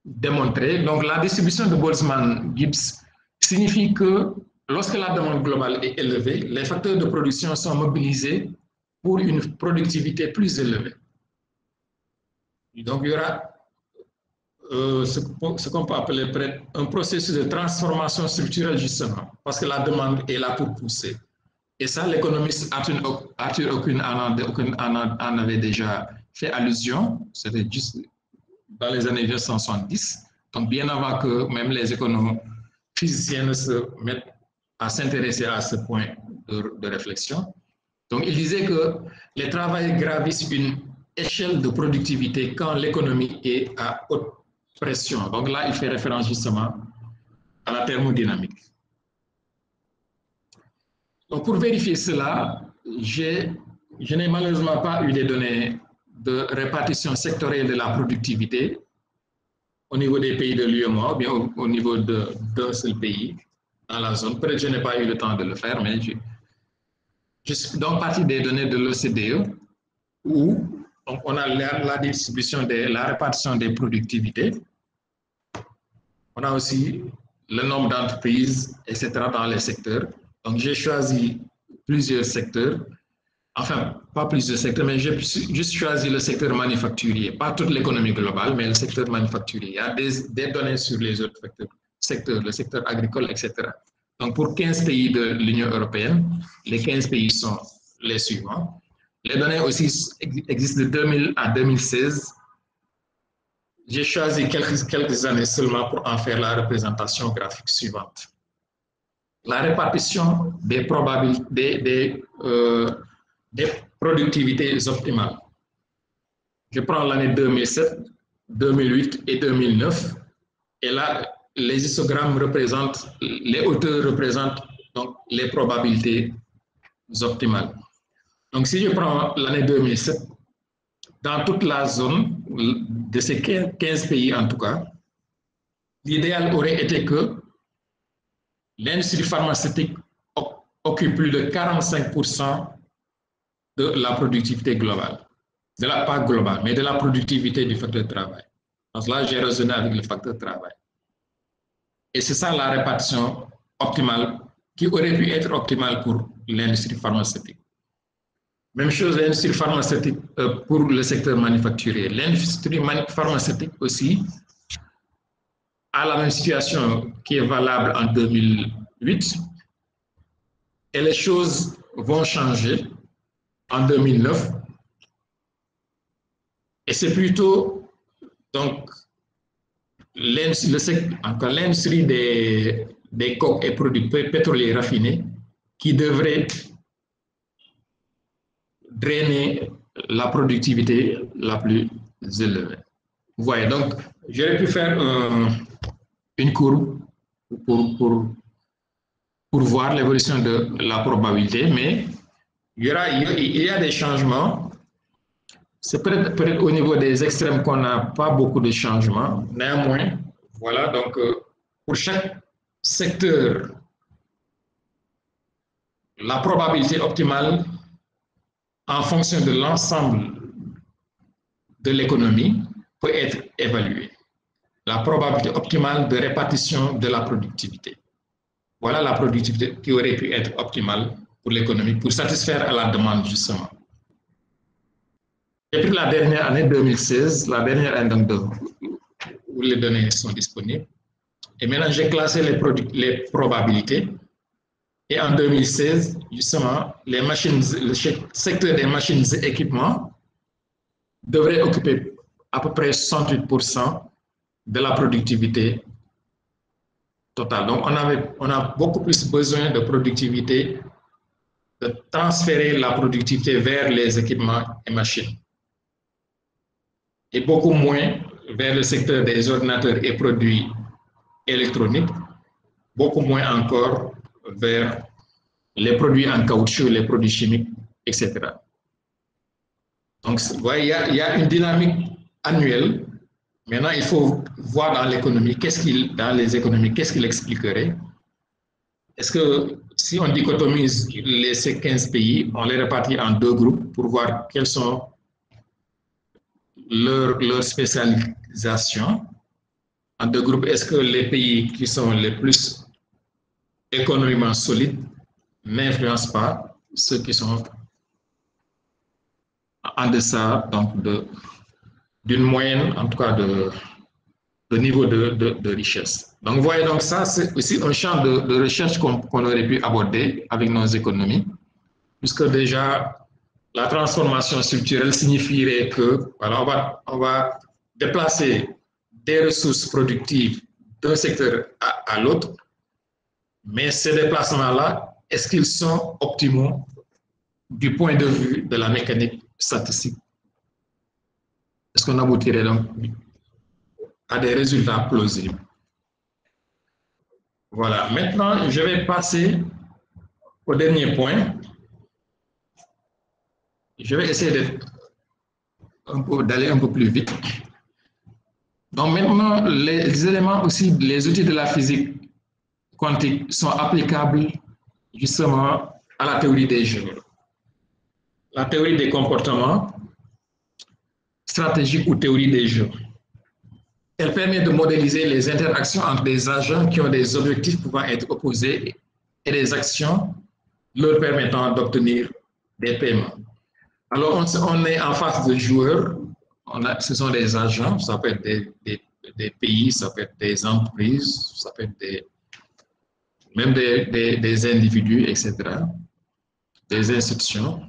démontrée. Donc, la distribution de Boltzmann-Gibbs signifie que lorsque la demande globale est élevée, les facteurs de production sont mobilisés pour une productivité plus élevée. Donc, il y aura ce qu'on peut appeler un processus de transformation structurelle, justement, parce que la demande est là pour pousser. Et ça, l'économiste Arthur Hawking en avait déjà fait allusion, c'était juste dans les années 1970, donc bien avant que même les économes physiciens ne se mettent à s'intéresser à ce point de réflexion. Donc, il disait que les travailleurs gravissent une échelle de productivité quand l'économie est à haute pression. Donc là, il fait référence justement à la thermodynamique. Donc, pour vérifier cela, je n'ai malheureusement pas eu des données de répartition sectorielle de la productivité au niveau des pays de l'UEMOA, ou bien au niveau d'un seul pays dans la zone. Peut-être que je n'ai pas eu le temps de le faire, mais je suis donc parti des données de l'OCDE où on a la distribution la répartition des productivités. On a aussi le nombre d'entreprises, etc. dans les secteurs. Donc, j'ai choisi plusieurs secteurs. Enfin, pas plusieurs secteurs, mais j'ai juste choisi le secteur manufacturier. Pas toute l'économie globale, mais le secteur manufacturier. Il y a des données sur les autres secteurs, le secteur agricole, etc. Donc, pour 15 pays de l'Union européenne, les 15 pays sont les suivants. Les données aussi existent de 2000 à 2016. J'ai choisi quelques années seulement pour en faire la représentation graphique suivante. La répartition des productivités optimales. Je prends l'année 2007, 2008 et 2009. Et là, les histogrammes représentent, les hauteurs représentent donc les probabilités optimales. Donc, si je prends l'année 2007, dans toute la zone de ces 15 pays en tout cas, l'idéal aurait été que l'industrie pharmaceutique occupe plus de 45% de la productivité globale. Pas globale, mais de la productivité du facteur de travail. Donc là, j'ai raisonné avec le facteur de travail. Et c'est ça la répartition optimale qui aurait pu être optimale pour l'industrie pharmaceutique. Même chose, l'industrie pharmaceutique pour le secteur manufacturier. L'industrie pharmaceutique aussi a la même situation qui est valable en 2008. Et les choses vont changer en 2009. Et c'est plutôt donc l'industrie des coques et produits pétroliers raffinés qui devrait drainer la productivité la plus élevée. Vous voyez, donc j'aurais pu faire une courbe pour voir l'évolution de la probabilité, mais il y a des changements. C'est peut-être au niveau des extrêmes qu'on n'a pas beaucoup de changements. Néanmoins, voilà, donc pour chaque secteur la probabilité optimale en fonction de l'ensemble de l'économie peut être évaluée. La probabilité optimale de répartition de la productivité. Voilà la productivité qui aurait pu être optimale pour l'économie, pour satisfaire à la demande, justement. J'ai pris la dernière année 2016, la dernière année où les données sont disponibles. Et maintenant, j'ai classé les probabilités. Et en 2016, justement, le secteur des machines et équipements devrait occuper à peu près 68% de la productivité totale. Donc, on a beaucoup plus besoin de productivité, de transférer la productivité vers les équipements et machines. Et beaucoup moins vers le secteur des ordinateurs et produits électroniques, beaucoup moins encore vers les produits en caoutchouc, les produits chimiques, etc. Donc, il y a une dynamique annuelle. Maintenant, il faut voir dans l'économie, dans les économies, qu'est-ce qu'il expliquerait. Est-ce que si on dichotomise ces 15 pays, on les répartit en deux groupes pour voir quelles sont leurs spécialisations? En deux groupes, est-ce que les pays qui sont les plus économiquement solides n'influencent pas ceux qui sont en deçà d'une moyenne, en tout cas de niveau de richesse. Donc, vous voyez, donc ça, c'est aussi un champ de recherche qu'on aurait pu aborder avec nos économies, puisque déjà, la transformation structurelle signifierait que voilà, on va déplacer des ressources productives d'un secteur à l'autre, mais ces déplacements-là, est-ce qu'ils sont optimaux du point de vue de la mécanique statistique? Est-ce qu'on aboutirait donc à des résultats plausibles? Voilà, maintenant, je vais passer au dernier point. Je vais essayer d'aller un peu plus vite. Donc maintenant, les éléments aussi, les outils de la physique quantique sont applicables justement à la théorie des jeux. La théorie des comportements stratégiques ou théorie des jeux. Elle permet de modéliser les interactions entre des agents qui ont des objectifs pouvant être opposés et des actions leur permettant d'obtenir des paiements. Alors, on est en face de joueurs, ce sont des agents, ça peut être des pays, ça peut être des entreprises, ça peut être même des individus, etc., des institutions.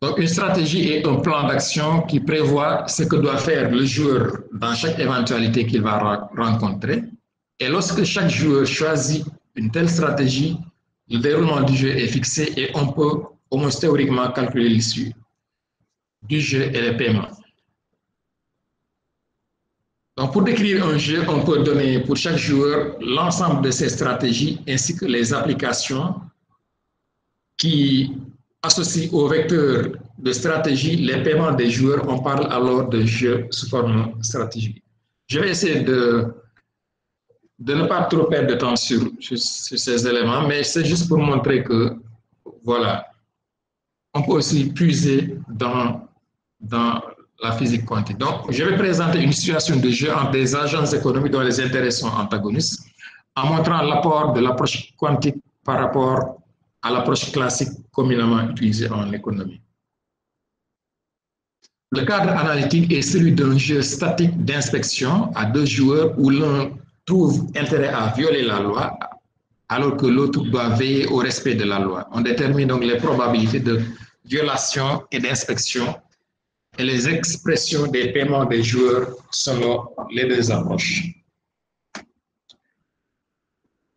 Donc, une stratégie est un plan d'action qui prévoit ce que doit faire le joueur dans chaque éventualité qu'il va rencontrer. Et lorsque chaque joueur choisit une telle stratégie, le déroulement du jeu est fixé et on peut au moins théoriquement calculer l'issue du jeu et les paiements. Donc, pour décrire un jeu, on peut donner pour chaque joueur l'ensemble de ses stratégies ainsi que les applications qui associent au vecteur de stratégie les paiements des joueurs. On parle alors de jeu sous forme stratégique. Je vais essayer de ne pas trop perdre de temps sur ces éléments, mais c'est juste pour montrer que, voilà, on peut aussi puiser dans la physique quantique. Donc, je vais présenter une situation de jeu entre des agents économiques dont les intérêts sont antagonistes, en montrant l'apport de l'approche quantique par rapport à l'approche classique communément utilisée en économie. Le cadre analytique est celui d'un jeu statique d'inspection à deux joueurs où l'un trouve intérêt à violer la loi alors que l'autre doit veiller au respect de la loi. On détermine donc les probabilités de violation et d'inspection et les expressions des paiements des joueurs selon les deux approches.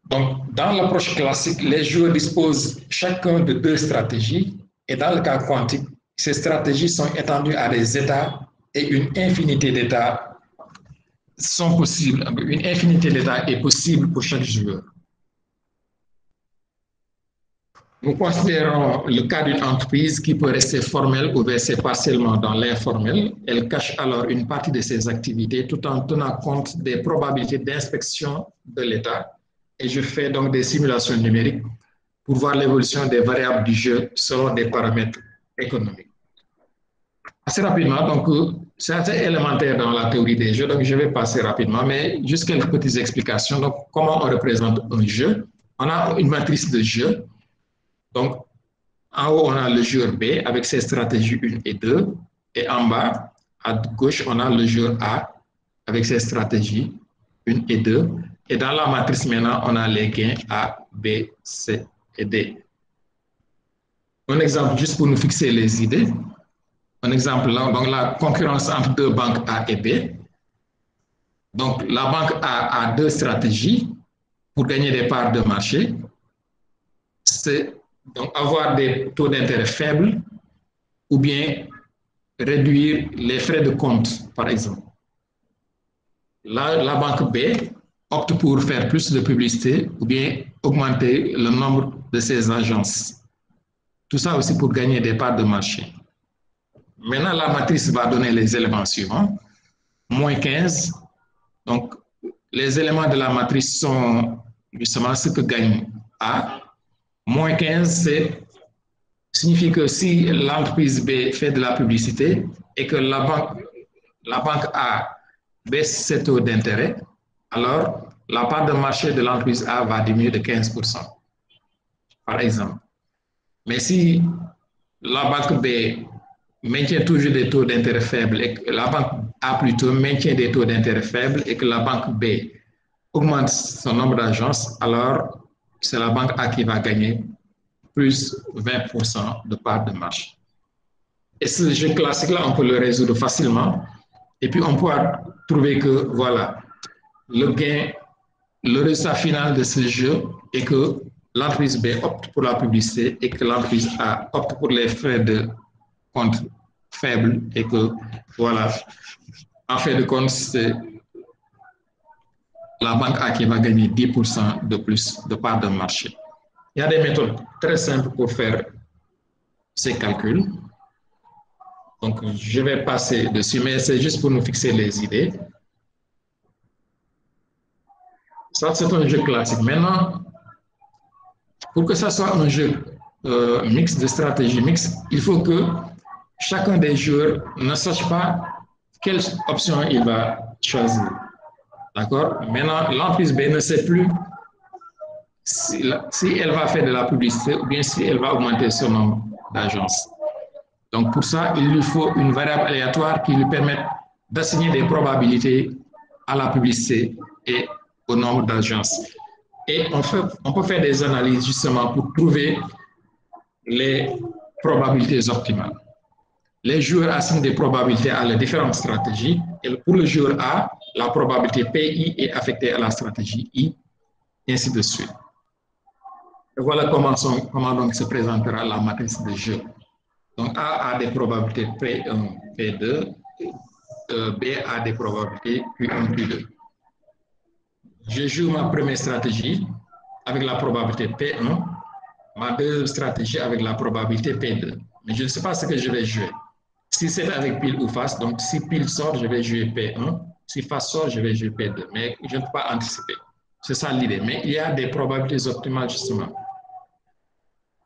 Donc, dans l'approche classique, les joueurs disposent chacun de deux stratégies et dans le cas quantique, ces stratégies sont étendues à des états et une infinité d'états sont possibles. Une infinité d'états est possible pour chaque joueur. Nous considérons le cas d'une entreprise qui peut rester formelle ou verser partiellement dans l'informel. Elle cache alors une partie de ses activités tout en tenant compte des probabilités d'inspection de l'État. Et je fais donc des simulations numériques pour voir l'évolution des variables du jeu selon des paramètres économiques. Assez rapidement, donc c'est assez élémentaire dans la théorie des jeux, donc je vais passer rapidement, mais juste quelques petites explications. Donc, comment on représente un jeu? On a une matrice de jeu. Donc, en haut, on a le joueur B avec ses stratégies 1 et 2, et en bas, à gauche, on a le joueur A avec ses stratégies 1 et 2, et dans la matrice maintenant, on a les gains A, B, C et D. Un exemple juste pour nous fixer les idées. Un exemple, donc la concurrence entre deux banques A et B. Donc, la banque A a deux stratégies pour gagner des parts de marché. C'est donc avoir des taux d'intérêt faibles ou bien réduire les frais de compte, par exemple. La banque B opte pour faire plus de publicité ou bien augmenter le nombre de ses agences. Tout ça aussi pour gagner des parts de marché. Maintenant, la matrice va donner les éléments suivants. Moins 15. Donc, les éléments de la matrice sont justement ce que gagne A. Moins 15, signifie que si l'entreprise B fait de la publicité et que la banque A baisse ses taux d'intérêt, alors la part de marché de l'entreprise A va diminuer de 15%, par exemple. Mais si la banque B maintient toujours des taux d'intérêt faibles et que la banque A plutôt maintient des taux d'intérêt faibles et que la banque B augmente son nombre d'agences, alors c'est la banque A qui va gagner plus 20% de part de marché. Et ce jeu classique-là, on peut le résoudre facilement. Et puis, on pourra trouver que, voilà, le gain, le résultat final de ce jeu est que l'entreprise B opte pour la publicité et que l'entreprise A opte pour les frais de compte faibles et que, voilà, en fait de compte, c'est la banque A qui va gagner 10% de plus de part de marché. Il y a des méthodes très simples pour faire ces calculs. Donc, je vais passer dessus, mais c'est juste pour nous fixer les idées. Ça, c'est un jeu classique. Maintenant, pour que ça soit un jeu mixte, de stratégie mixte, il faut que chacun des joueurs ne sache pas quelle option il va choisir. D'accord? Maintenant, l'entreprise B ne sait plus si elle va faire de la publicité ou bien si elle va augmenter son nombre d'agences. Donc, pour ça, il lui faut une variable aléatoire qui lui permette d'assigner des probabilités à la publicité et au nombre d'agences. Et on peut faire des analyses justement pour trouver les probabilités optimales. Les joueurs assignent des probabilités à les différentes stratégies. Et pour le joueur A, la probabilité PI est affectée à la stratégie I, et ainsi de suite. Et voilà comment donc se présentera la matrice de jeu. Donc, A a des probabilités P1, P2, B a des probabilités Q1, Q2. Je joue ma première stratégie avec la probabilité P1, ma deuxième stratégie avec la probabilité P2. Mais je ne sais pas ce que je vais jouer. Si c'est avec pile ou face, donc si pile sort, je vais jouer P1. Si face sort, je vais jouer P2. Mais je ne peux pas anticiper. C'est ça l'idée. Mais il y a des probabilités optimales, justement.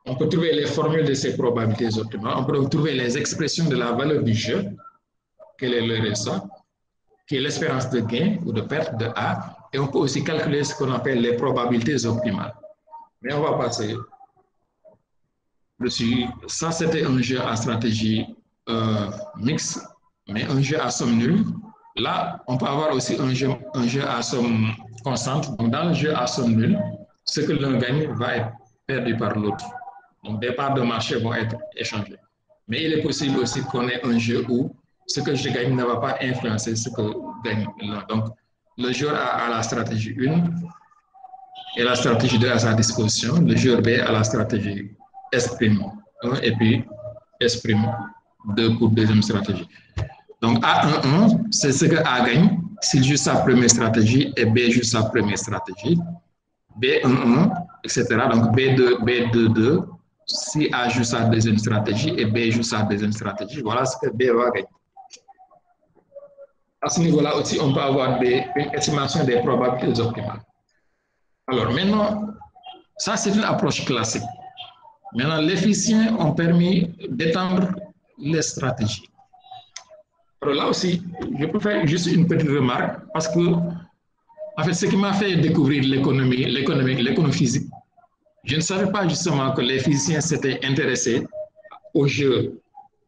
On peut trouver les formules de ces probabilités optimales. On peut trouver les expressions de la valeur du jeu. Quel est le résultat? Quelle est l'espérance de gain ou de perte de A? Et on peut aussi calculer ce qu'on appelle les probabilités optimales. Mais on va passer dessus. Ça, c'était un jeu à stratégie mixte, mais un jeu à somme nulle. Là, on peut avoir aussi un jeu à somme constante. Donc, dans le jeu à somme nulle, ce que l'un gagne va être perdu par l'autre. Donc, des parts de marché vont être échangées. Mais il est possible aussi qu'on ait un jeu où ce que je gagne ne va pas influencer ce que gagne l'un. Donc, le joueur a la stratégie 1 et la stratégie 2 à sa disposition. Le joueur B a la stratégie S'1 et puis S'2 pour deuxième stratégie. Donc, A1-1, c'est ce que A gagne s'il joue sa première stratégie et B joue sa première stratégie. B1-1, etc. Donc, B2-2, si A joue sa deuxième stratégie et B joue sa deuxième stratégie, voilà ce que B va gagner. À ce niveau-là aussi, on peut avoir une estimation des probabilités optimales. Alors, maintenant, Ça, c'est une approche classique. Maintenant, les physiciens ont permis d'étendre les stratégies. Alors là aussi, je peux faire juste une petite remarque parce que, en fait, ce qui m'a fait découvrir l'économie physique, je ne savais pas justement que les physiciens s'étaient intéressés aux jeux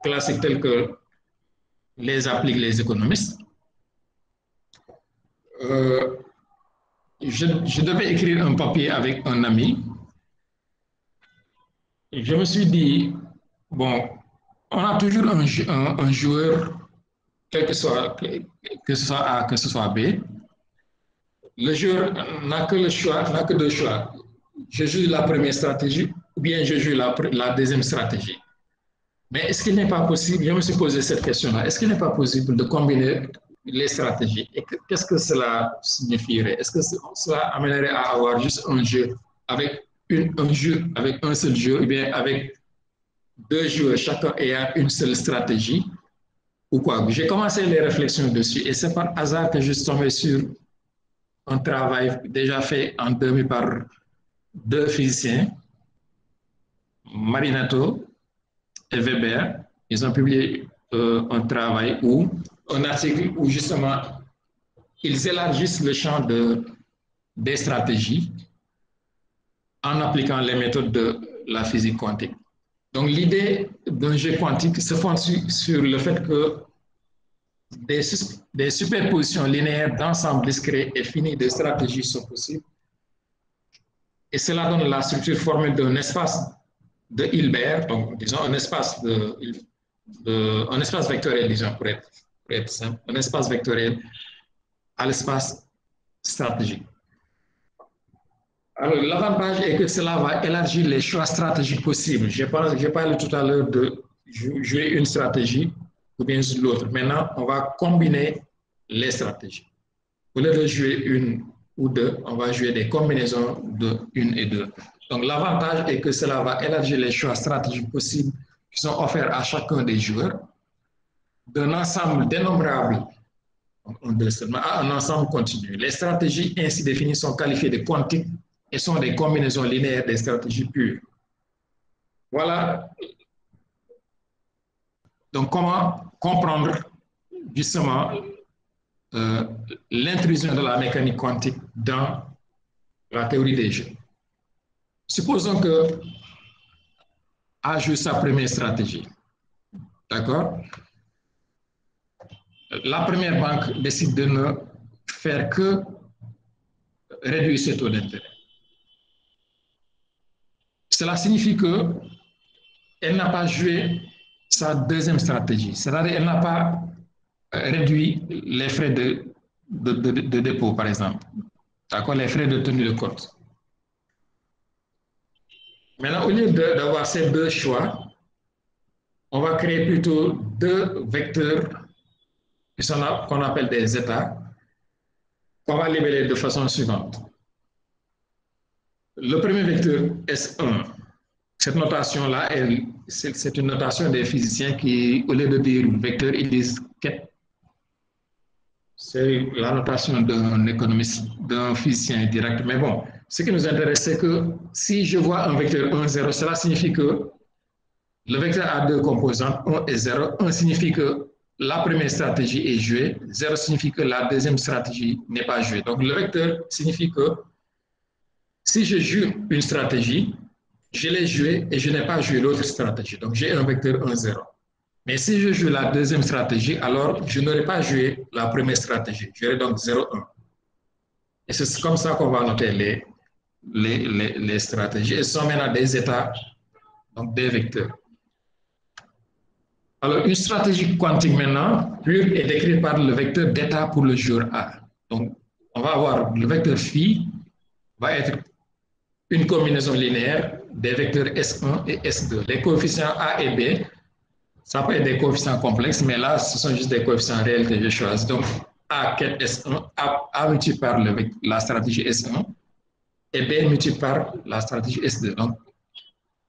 classiques tels que les appliquent les économistes. Je devais écrire un papier avec un ami. Je me suis dit, bon, on a toujours un joueur, quel que soit, que ce soit A, que ce soit B. Le joueur n'a que le choix, n'a que deux choix. Je joue la première stratégie ou bien je joue la deuxième stratégie. Mais est-ce qu'il n'est pas possible, je me suis posé cette question-là, est-ce qu'il n'est pas possible de combiner les stratégies? Et qu'est-ce que cela signifierait? Est-ce que cela amènerait à avoir juste un jeu avec un seul jeu, ou bien avec deux joueurs, chacun ayant une seule stratégie, ou quoi? J'ai commencé les réflexions dessus et c'est par hasard que je suis tombé sur un travail déjà fait en 2000 par deux physiciens, Marinato et Weber. Ils ont publié un travail un article où justement ils élargissent le champ des stratégies en appliquant les méthodes de la physique quantique. Donc l'idée d'un jeu quantique se fonde sur le fait que des superpositions linéaires d'ensembles discrets et finis de stratégies sont possibles. Et cela donne la structure formelle d'un espace de Hilbert, donc disons un espace vectoriel, disons pour être simple, un espace vectoriel à l'espace stratégique. Alors, l'avantage est que cela va élargir les choix stratégiques possibles. J'ai parlé tout à l'heure de jouer une stratégie ou bien l'autre. Maintenant, on va combiner les stratégies. Au lieu de jouer une ou deux, on va jouer des combinaisons de une et deux. Donc, l'avantage est que cela va élargir les choix stratégiques possibles qui sont offerts à chacun des joueurs d'un ensemble dénombrable à un ensemble continu. Les stratégies ainsi définies sont qualifiées de quantiques et sont des combinaisons linéaires des stratégies pures. Voilà. Donc, comment comprendre justement l'intrusion de la mécanique quantique dans la théorie des jeux? Supposons que A joue sa première stratégie. D'accord? La première banque décide de ne faire que réduire ses taux d'intérêt. Cela signifie qu'elle n'a pas joué sa deuxième stratégie, c'est-à-dire qu'elle n'a pas réduit les frais de dépôt, par exemple, d'accord, les frais de tenue de compte. Maintenant, au lieu d'avoir ces deux choix, on va créer plutôt deux vecteurs qu'on appelle des états, qu'on va libeller de façon suivante. Le premier vecteur S1, cette notation-là, c'est une notation des physiciens qui, au lieu de dire vecteur, ils disent quête. C'est la notation d'un économiste, d'un physicien direct. Mais bon, ce qui nous intéresse, c'est que si je vois un vecteur 1, 0, cela signifie que le vecteur a deux composantes, 1 et 0. 1 signifie que la première stratégie est jouée, 0 signifie que la deuxième stratégie n'est pas jouée. Donc le vecteur signifie que si je joue une stratégie, je l'ai jouée et je n'ai pas joué l'autre stratégie. Donc j'ai un vecteur 1, 0. Mais si je joue la deuxième stratégie, alors je n'aurai pas joué la première stratégie. J'aurai donc 0, 1. Et c'est comme ça qu'on va noter les stratégies. Et ce sont maintenant des états, donc des vecteurs. Alors, une stratégie quantique maintenant, pure, est décrite par le vecteur d'état pour le joueur A. Donc, on va avoir le vecteur phi, va être une combinaison linéaire des vecteurs S1 et S2. Les coefficients A et B, ça peut être des coefficients complexes, mais là, ce sont juste des coefficients réels que je choisis. Donc, A quête S1, A multiplié par la stratégie S1 et B multiplié par la stratégie S2. Donc,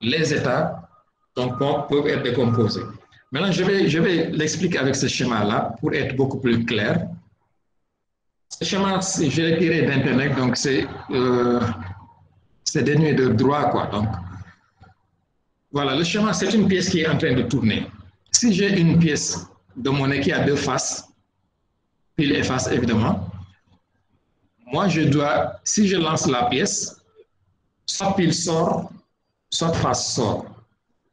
les états donc, peuvent être décomposés. Maintenant, je vais l'expliquer avec ce schéma-là pour être beaucoup plus clair. Ce schéma, je l'ai tiré d'Internet, donc c'est c'est dénué de droit, quoi. Donc, voilà, le schéma, c'est une pièce qui est en train de tourner. Si j'ai une pièce de monnaie qui a deux faces, pile et face, évidemment, moi, je dois, si je lance la pièce, soit pile sort, soit face sort.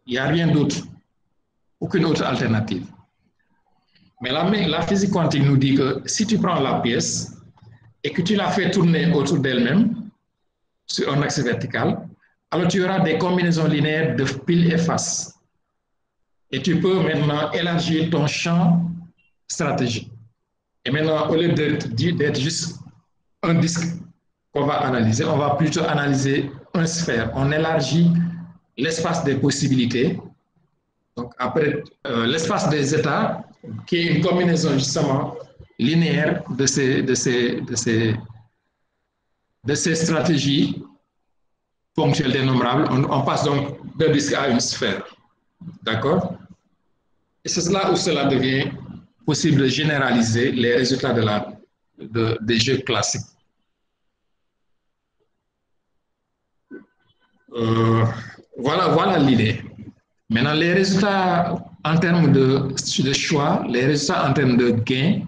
Il n'y a rien d'autre, aucune autre alternative. Mais la physique quantique nous dit que si tu prends la pièce et que tu la fais tourner autour d'elle-même, sur un axe vertical, alors tu auras des combinaisons linéaires de pile et face. Et tu peux maintenant élargir ton champ stratégique. Et maintenant, au lieu d'être juste un disque qu'on va analyser, on va plutôt analyser une sphère. On élargit l'espace des possibilités. Donc, après, l'espace des états, qui est une combinaison justement linéaire de ces stratégies ponctuelles dénombrables, on passe donc d'un disque à une sphère. D'accord? Et c'est là où cela devient possible de généraliser les résultats des jeux classiques. Voilà l'idée. Maintenant, les résultats en termes de choix, les résultats en termes de gains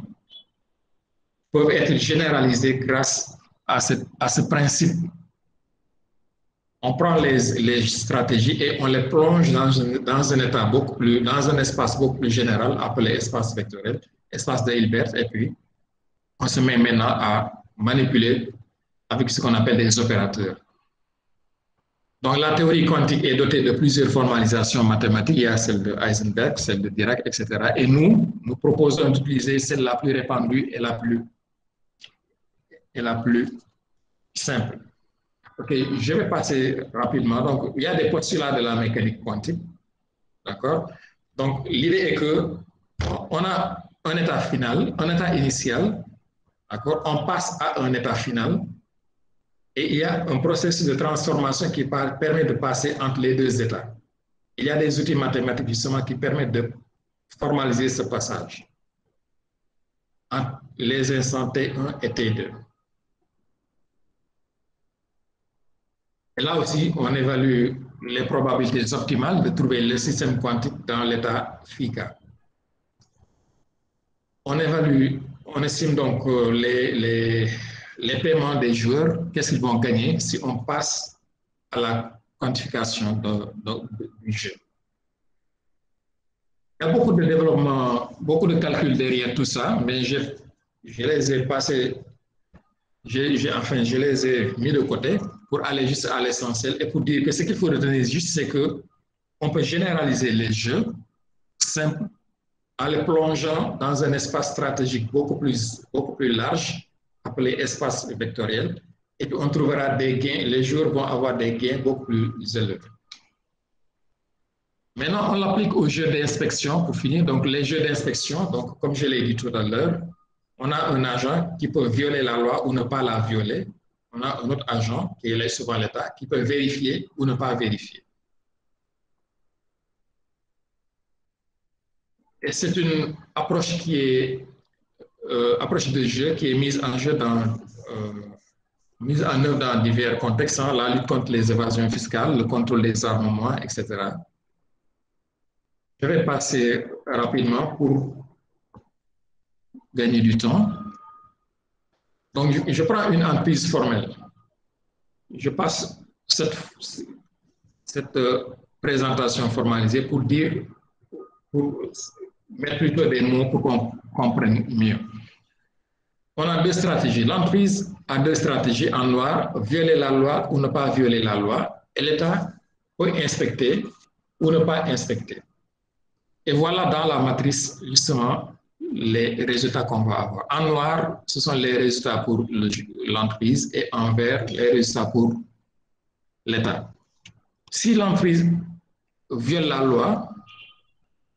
peuvent être généralisés grâce à ce principe. On prend les stratégies et on les plonge dans un état dans un espace beaucoup plus général appelé espace vectoriel, espace de Hilbert, et puis on se met maintenant à manipuler avec ce qu'on appelle des opérateurs. Donc, la théorie quantique est dotée de plusieurs formalisations mathématiques. Il y a celle de Heisenberg, celle de Dirac, etc. Et nous proposons d'utiliser celle la plus répandue et la plus simple. OK, je vais passer rapidement. Donc, il y a des postulats de la mécanique quantique. D'accord? Donc, l'idée est qu'on a un état final, un état initial. D'accord? On passe à un état final. Et il y a un processus de transformation qui permet de passer entre les deux états. Il y a des outils mathématiques justement qui permettent de formaliser ce passage entre les instants T1 et T2. Et là aussi, on évalue les probabilités optimales de trouver le système quantique dans l'état phi k. On estime donc les paiements des joueurs, qu'est-ce qu'ils vont gagner si on passe à la quantification du jeu. Il y a beaucoup de développement, beaucoup de calculs derrière tout ça, mais je les ai passés, je les ai mis de côté pour aller juste à l'essentiel et pour dire que ce qu'il faut retenir juste, c'est qu'on peut généraliser les jeux simples en les plongeant dans un espace stratégique beaucoup plus large, appelé espace vectoriel, et puis on trouvera des gains, les joueurs vont avoir des gains beaucoup plus élevés. Maintenant, on l'applique aux jeux d'inspection pour finir. Donc, les jeux d'inspection, donc, comme je l'ai dit tout à l'heure, on a un agent qui peut violer la loi ou ne pas la violer. On a un autre agent, qui est souvent l'État, qui peut vérifier ou ne pas vérifier. Et c'est une approche qui est approche de jeu qui est mise en œuvre dans divers contextes, hein, la lutte contre les évasions fiscales, le contrôle des armements, etc. Je vais passer rapidement pour gagner du temps. Donc, je prends une emprise formelle. Je passe cette présentation formalisée pour mettre plutôt des mots pour qu'on comprenne mieux. On a deux stratégies. L'emprise a deux stratégies en noir, violer la loi ou ne pas violer la loi. Et l'État peut inspecter ou ne pas inspecter. Et voilà dans la matrice, justement, les résultats qu'on va avoir. En noir, ce sont les résultats pour l'emprise et en vert, les résultats pour l'État. Si l'emprise viole la loi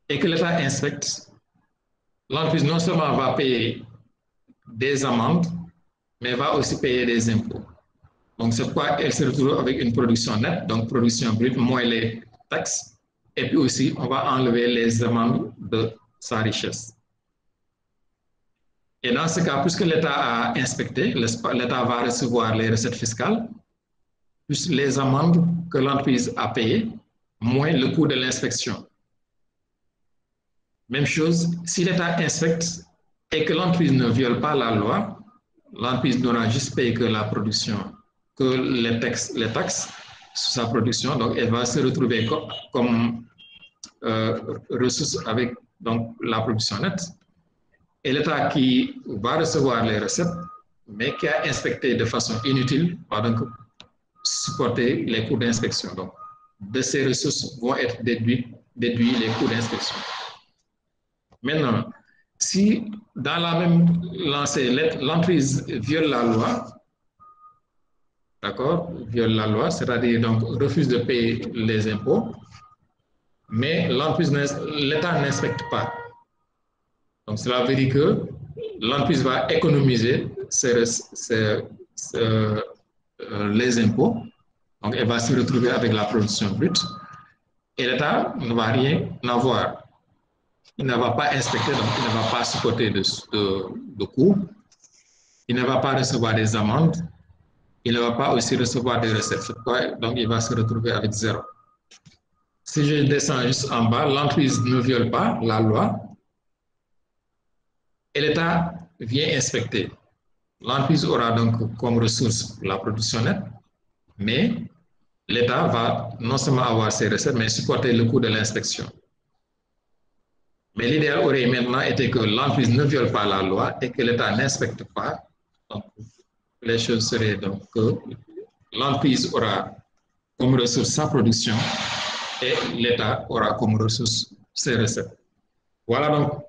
et que l'État inspecte, l'emprise non seulement va payer des amendes, mais va aussi payer des impôts. Donc, c'est pourquoi elle se retrouve avec une production nette, donc production brute, moins les taxes. Et puis aussi, on va enlever les amendes de sa richesse. Et dans ce cas, puisque l'État a inspecté, l'État va recevoir les recettes fiscales. plus les amendes que l'entreprise a payées, moins le coût de l'inspection. Même chose, si l'État inspecte et que l'entreprise ne viole pas la loi, l'entreprise n'aura juste payé que la production, que les taxes sur sa production, donc elle va se retrouver comme ressource avec donc, la production nette. Et l'État qui va recevoir les recettes, mais qui a inspecté de façon inutile, va donc supporter les coûts d'inspection. Donc, de ces ressources vont être déduits les coûts d'inspection. Maintenant, si dans la même lancée, l'entreprise viole la loi, d'accord, viole la loi, c'est-à-dire donc refuse de payer les impôts, mais l'État n'inspecte pas. Donc, cela veut dire que l'entreprise va économiser les impôts. Donc, elle va se retrouver avec la production brute et l'État ne va rien avoir. Il ne va pas inspecter, donc il ne va pas supporter de coûts. Il ne va pas recevoir des amendes. Il ne va pas aussi recevoir des recettes. Donc, il va se retrouver avec zéro. Si je descends juste en bas, l'entreprise ne viole pas la loi et l'État vient inspecter. L'entreprise aura donc comme ressource la production nette, mais l'État va non seulement avoir ses recettes, mais supporter le coût de l'inspection. Mais l'idéal aurait maintenant été que l'entreprise ne viole pas la loi et que l'État n'inspecte pas. Donc, les choses seraient donc que l'entreprise aura comme ressource sa production et l'État aura comme ressource ses recettes. Voilà donc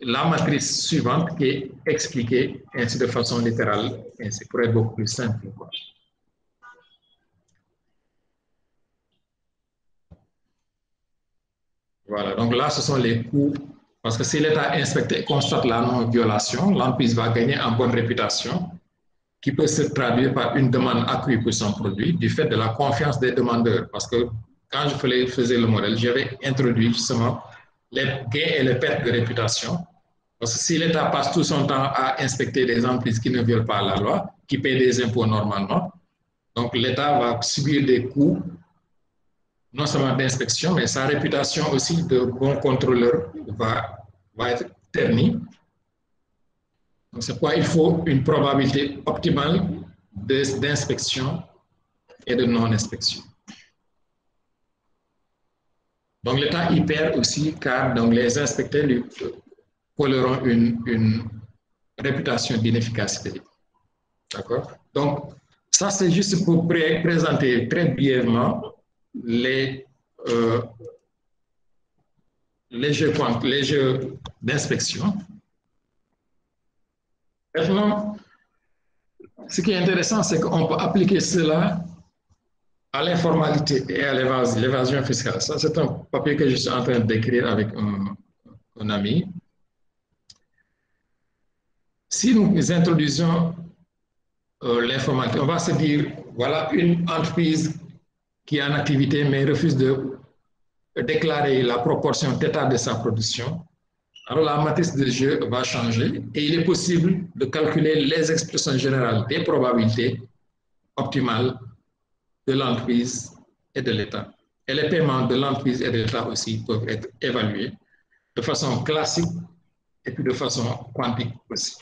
la matrice suivante qui est expliquée ainsi de façon littérale, ainsi pour être beaucoup plus simple. Voilà, donc là, ce sont les coûts. Parce que si l'État inspecte et constate la non-violation, l'entreprise va gagner en bonne réputation, qui peut se traduire par une demande accrue pour son produit du fait de la confiance des demandeurs. Parce que quand je faisais le modèle, j'avais introduit justement les gains et les pertes de réputation. Parce que si l'État passe tout son temps à inspecter des entreprises qui ne violent pas la loi, qui paient des impôts normalement, donc l'État va subir des coûts non seulement d'inspection, mais sa réputation aussi de bon contrôleur va être ternie. Donc, c'est pourquoi il faut une probabilité optimale d'inspection et de non-inspection. Donc, l'État y perd aussi car donc, les inspecteurs lui colleront une réputation d'inefficacité. D'accord? Donc, ça, c'est juste pour présenter très brièvement les jeux d'inspection. Maintenant, ce qui est intéressant, c'est qu'on peut appliquer cela à l'informalité et à l'évasion fiscale. Ça, c'est un papier que je suis en train d'écrire avec un ami. Si nous introduisons l'informatique, on va se dire, voilà une entreprise qui est en activité mais refuse de déclarer la proportion d'état de sa production. Alors la matrice de jeu va changer et il est possible de calculer les expressions générales des probabilités optimales de l'entreprise et de l'État. Et les paiements de l'entreprise et de l'État aussi peuvent être évalués de façon classique et puis de façon quantique aussi.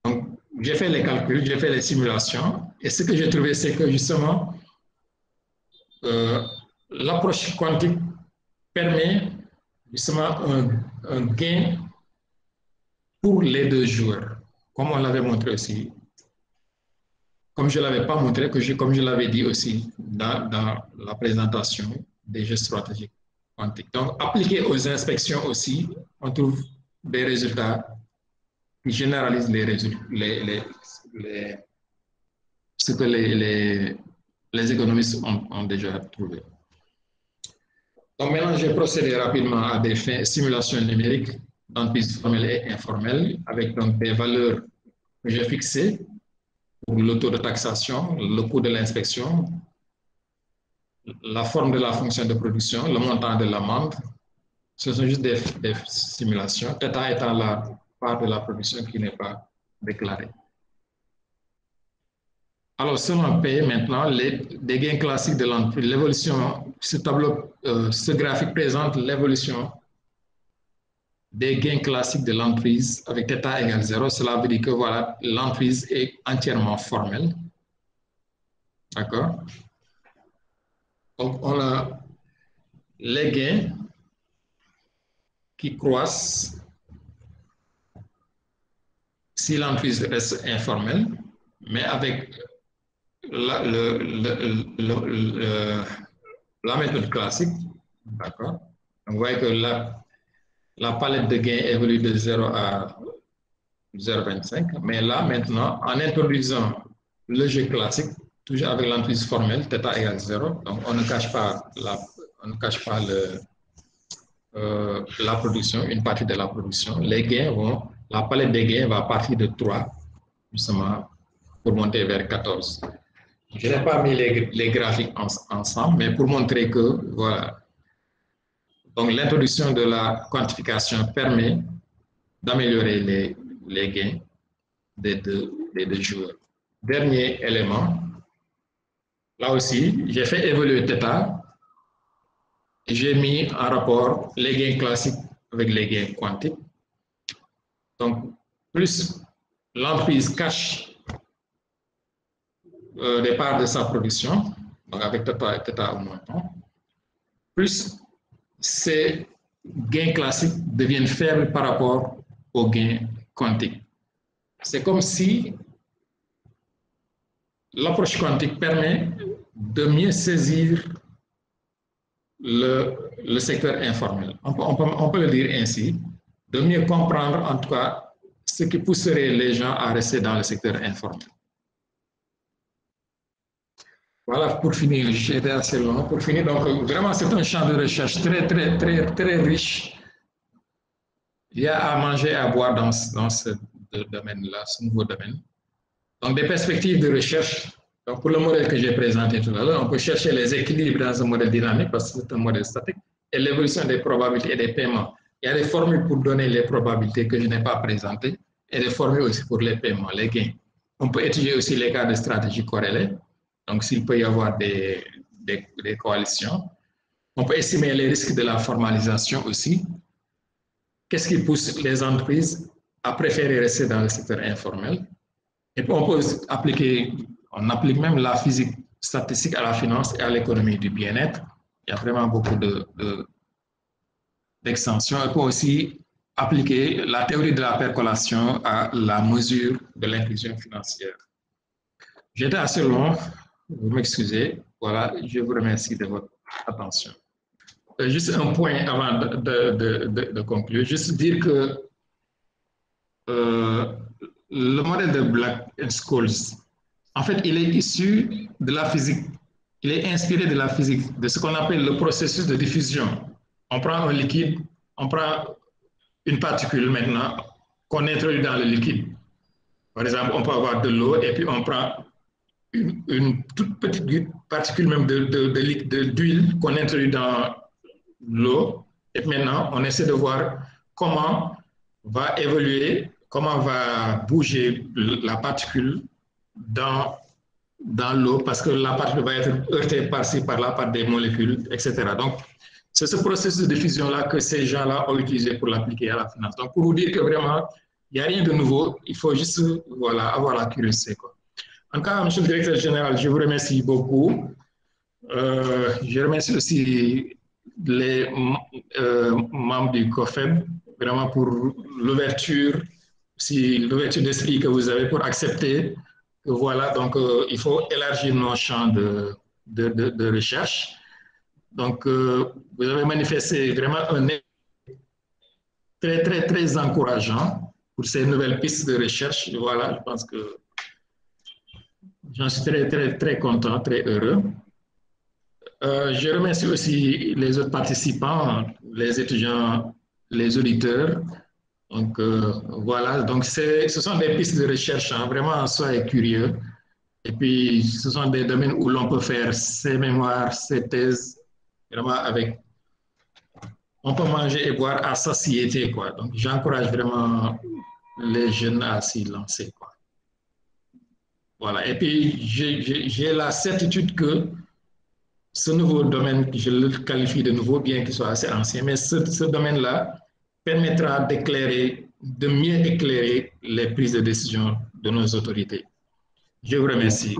Donc, j'ai fait les calculs, j'ai fait les simulations et ce que j'ai trouvé, c'est que justement, l'approche quantique permet justement un gain pour les deux joueurs, comme on l'avait montré aussi, comme je ne l'avais pas montré, comme je l'avais dit aussi dans la présentation des jeux stratégiques quantiques. Donc, appliqué aux inspections aussi, on trouve des résultats qui généralisent ce que les économistes ont déjà trouvé. Donc maintenant, je vais procéder rapidement à des simulations numériques d'entreprises formelles et informelles avec donc des valeurs que j'ai fixées pour le taux de taxation, le coût de l'inspection, la forme de la fonction de production, le montant de l'amende. Ce sont juste des simulations, θ étant la part de la production qui n'est pas déclarée. Alors, selon P, maintenant, des gains classiques de l'entreprise, l'évolution, ce tableau, ce graphique présente l'évolution des gains classiques de l'emprise avec θ égale 0, cela veut dire que voilà, l'emprise est entièrement formelle. D'accord? Donc, on a les gains qui croissent si l'emprise reste informelle, mais avec la, la méthode classique. D'accord? On voit que la palette de gains évolue de 0 à 0,25. Mais là, maintenant, en introduisant le jeu classique, toujours avec l'emprise formelle, θ égale 0, donc on ne cache pas la production, une partie de la production. Les gains la palette des gains va partir de 3, justement, pour monter vers 14. Je n'ai pas mis les graphiques ensemble, mais pour montrer que, voilà. Donc, l'introduction de la quantification permet d'améliorer les gains des deux joueurs. Dernier élément, là aussi, j'ai fait évoluer θ et j'ai mis en rapport les gains classiques avec les gains quantiques. Donc, plus l'emprise cache des parts de sa production, donc avec θ augmentant, plus ces gains classiques deviennent faibles par rapport aux gains quantiques. C'est comme si l'approche quantique permet de mieux saisir le secteur informel. On peut le dire ainsi, de mieux comprendre en tout cas ce qui pousserait les gens à rester dans le secteur informel. Voilà, pour finir, j'étais assez long. Pour finir, donc vraiment, c'est un champ de recherche très riche. Il y a à manger et à boire dans ce domaine-là, ce nouveau domaine. Donc, des perspectives de recherche. Donc, pour le modèle que j'ai présenté tout à l'heure, on peut chercher les équilibres dans un modèle dynamique parce que c'est un modèle statique et l'évolution des probabilités et des paiements. Il y a des formules pour donner les probabilités que je n'ai pas présentées et des formules aussi pour les paiements, les gains. On peut étudier aussi les cas de stratégie corrélée. Donc, s'il peut y avoir des coalitions. On peut estimer les risques de la formalisation aussi. Qu'est-ce qui pousse les entreprises à préférer rester dans le secteur informel? Et puis on peut on applique même la physique statistique à la finance et à l'économie du bien-être. Il y a vraiment beaucoup d'extensions. On peut aussi appliquer la théorie de la percolation à la mesure de l'inclusion financière. J'étais assez long, vous m'excusez. Voilà, je vous remercie de votre attention. Juste un point avant de conclure, juste dire que le modèle de Black and Scholes, en fait, il est issu de la physique. Il est inspiré de la physique, de ce qu'on appelle le processus de diffusion. On prend un liquide, on prend une particule maintenant qu'on introduit dans le liquide. Par exemple, on peut avoir de l'eau et puis on prend une toute petite particule même d'huile qu'on introduit dans l'eau. Et maintenant, on essaie de voir comment va évoluer, comment va bouger la particule dans l'eau, parce que la particule va être heurtée par-ci, par-là, par des molécules, etc. Donc, c'est ce processus de diffusion-là que ces gens-là ont utilisé pour l'appliquer à la finance. Donc, pour vous dire que vraiment, il n'y a rien de nouveau, il faut juste voilà, avoir la curiosité, quoi. En tout cas, monsieur le directeur général, je vous remercie beaucoup. Je remercie aussi les membres du COFEB, vraiment pour l'ouverture d'esprit que vous avez pour accepter que voilà, donc il faut élargir nos champs de recherche. Donc, vous avez manifesté vraiment un très encourageant pour ces nouvelles pistes de recherche. Voilà, je pense que j'en suis très content, très heureux. Je remercie aussi les autres participants, les étudiants, les auditeurs. Donc, voilà, donc ce sont des pistes de recherche, hein, vraiment, soyez curieux. Et puis, ce sont des domaines où l'on peut faire ses mémoires, ses thèses, vraiment avec... On peut manger et boire à satiété, quoi. Donc, j'encourage vraiment les jeunes à s'y lancer, quoi. Voilà. Et puis, j'ai la certitude que ce nouveau domaine, je le qualifie de nouveau, bien qu'il soit assez ancien, mais ce domaine-là permettra d'éclairer, de mieux éclairer les prises de décision de nos autorités. Je vous remercie.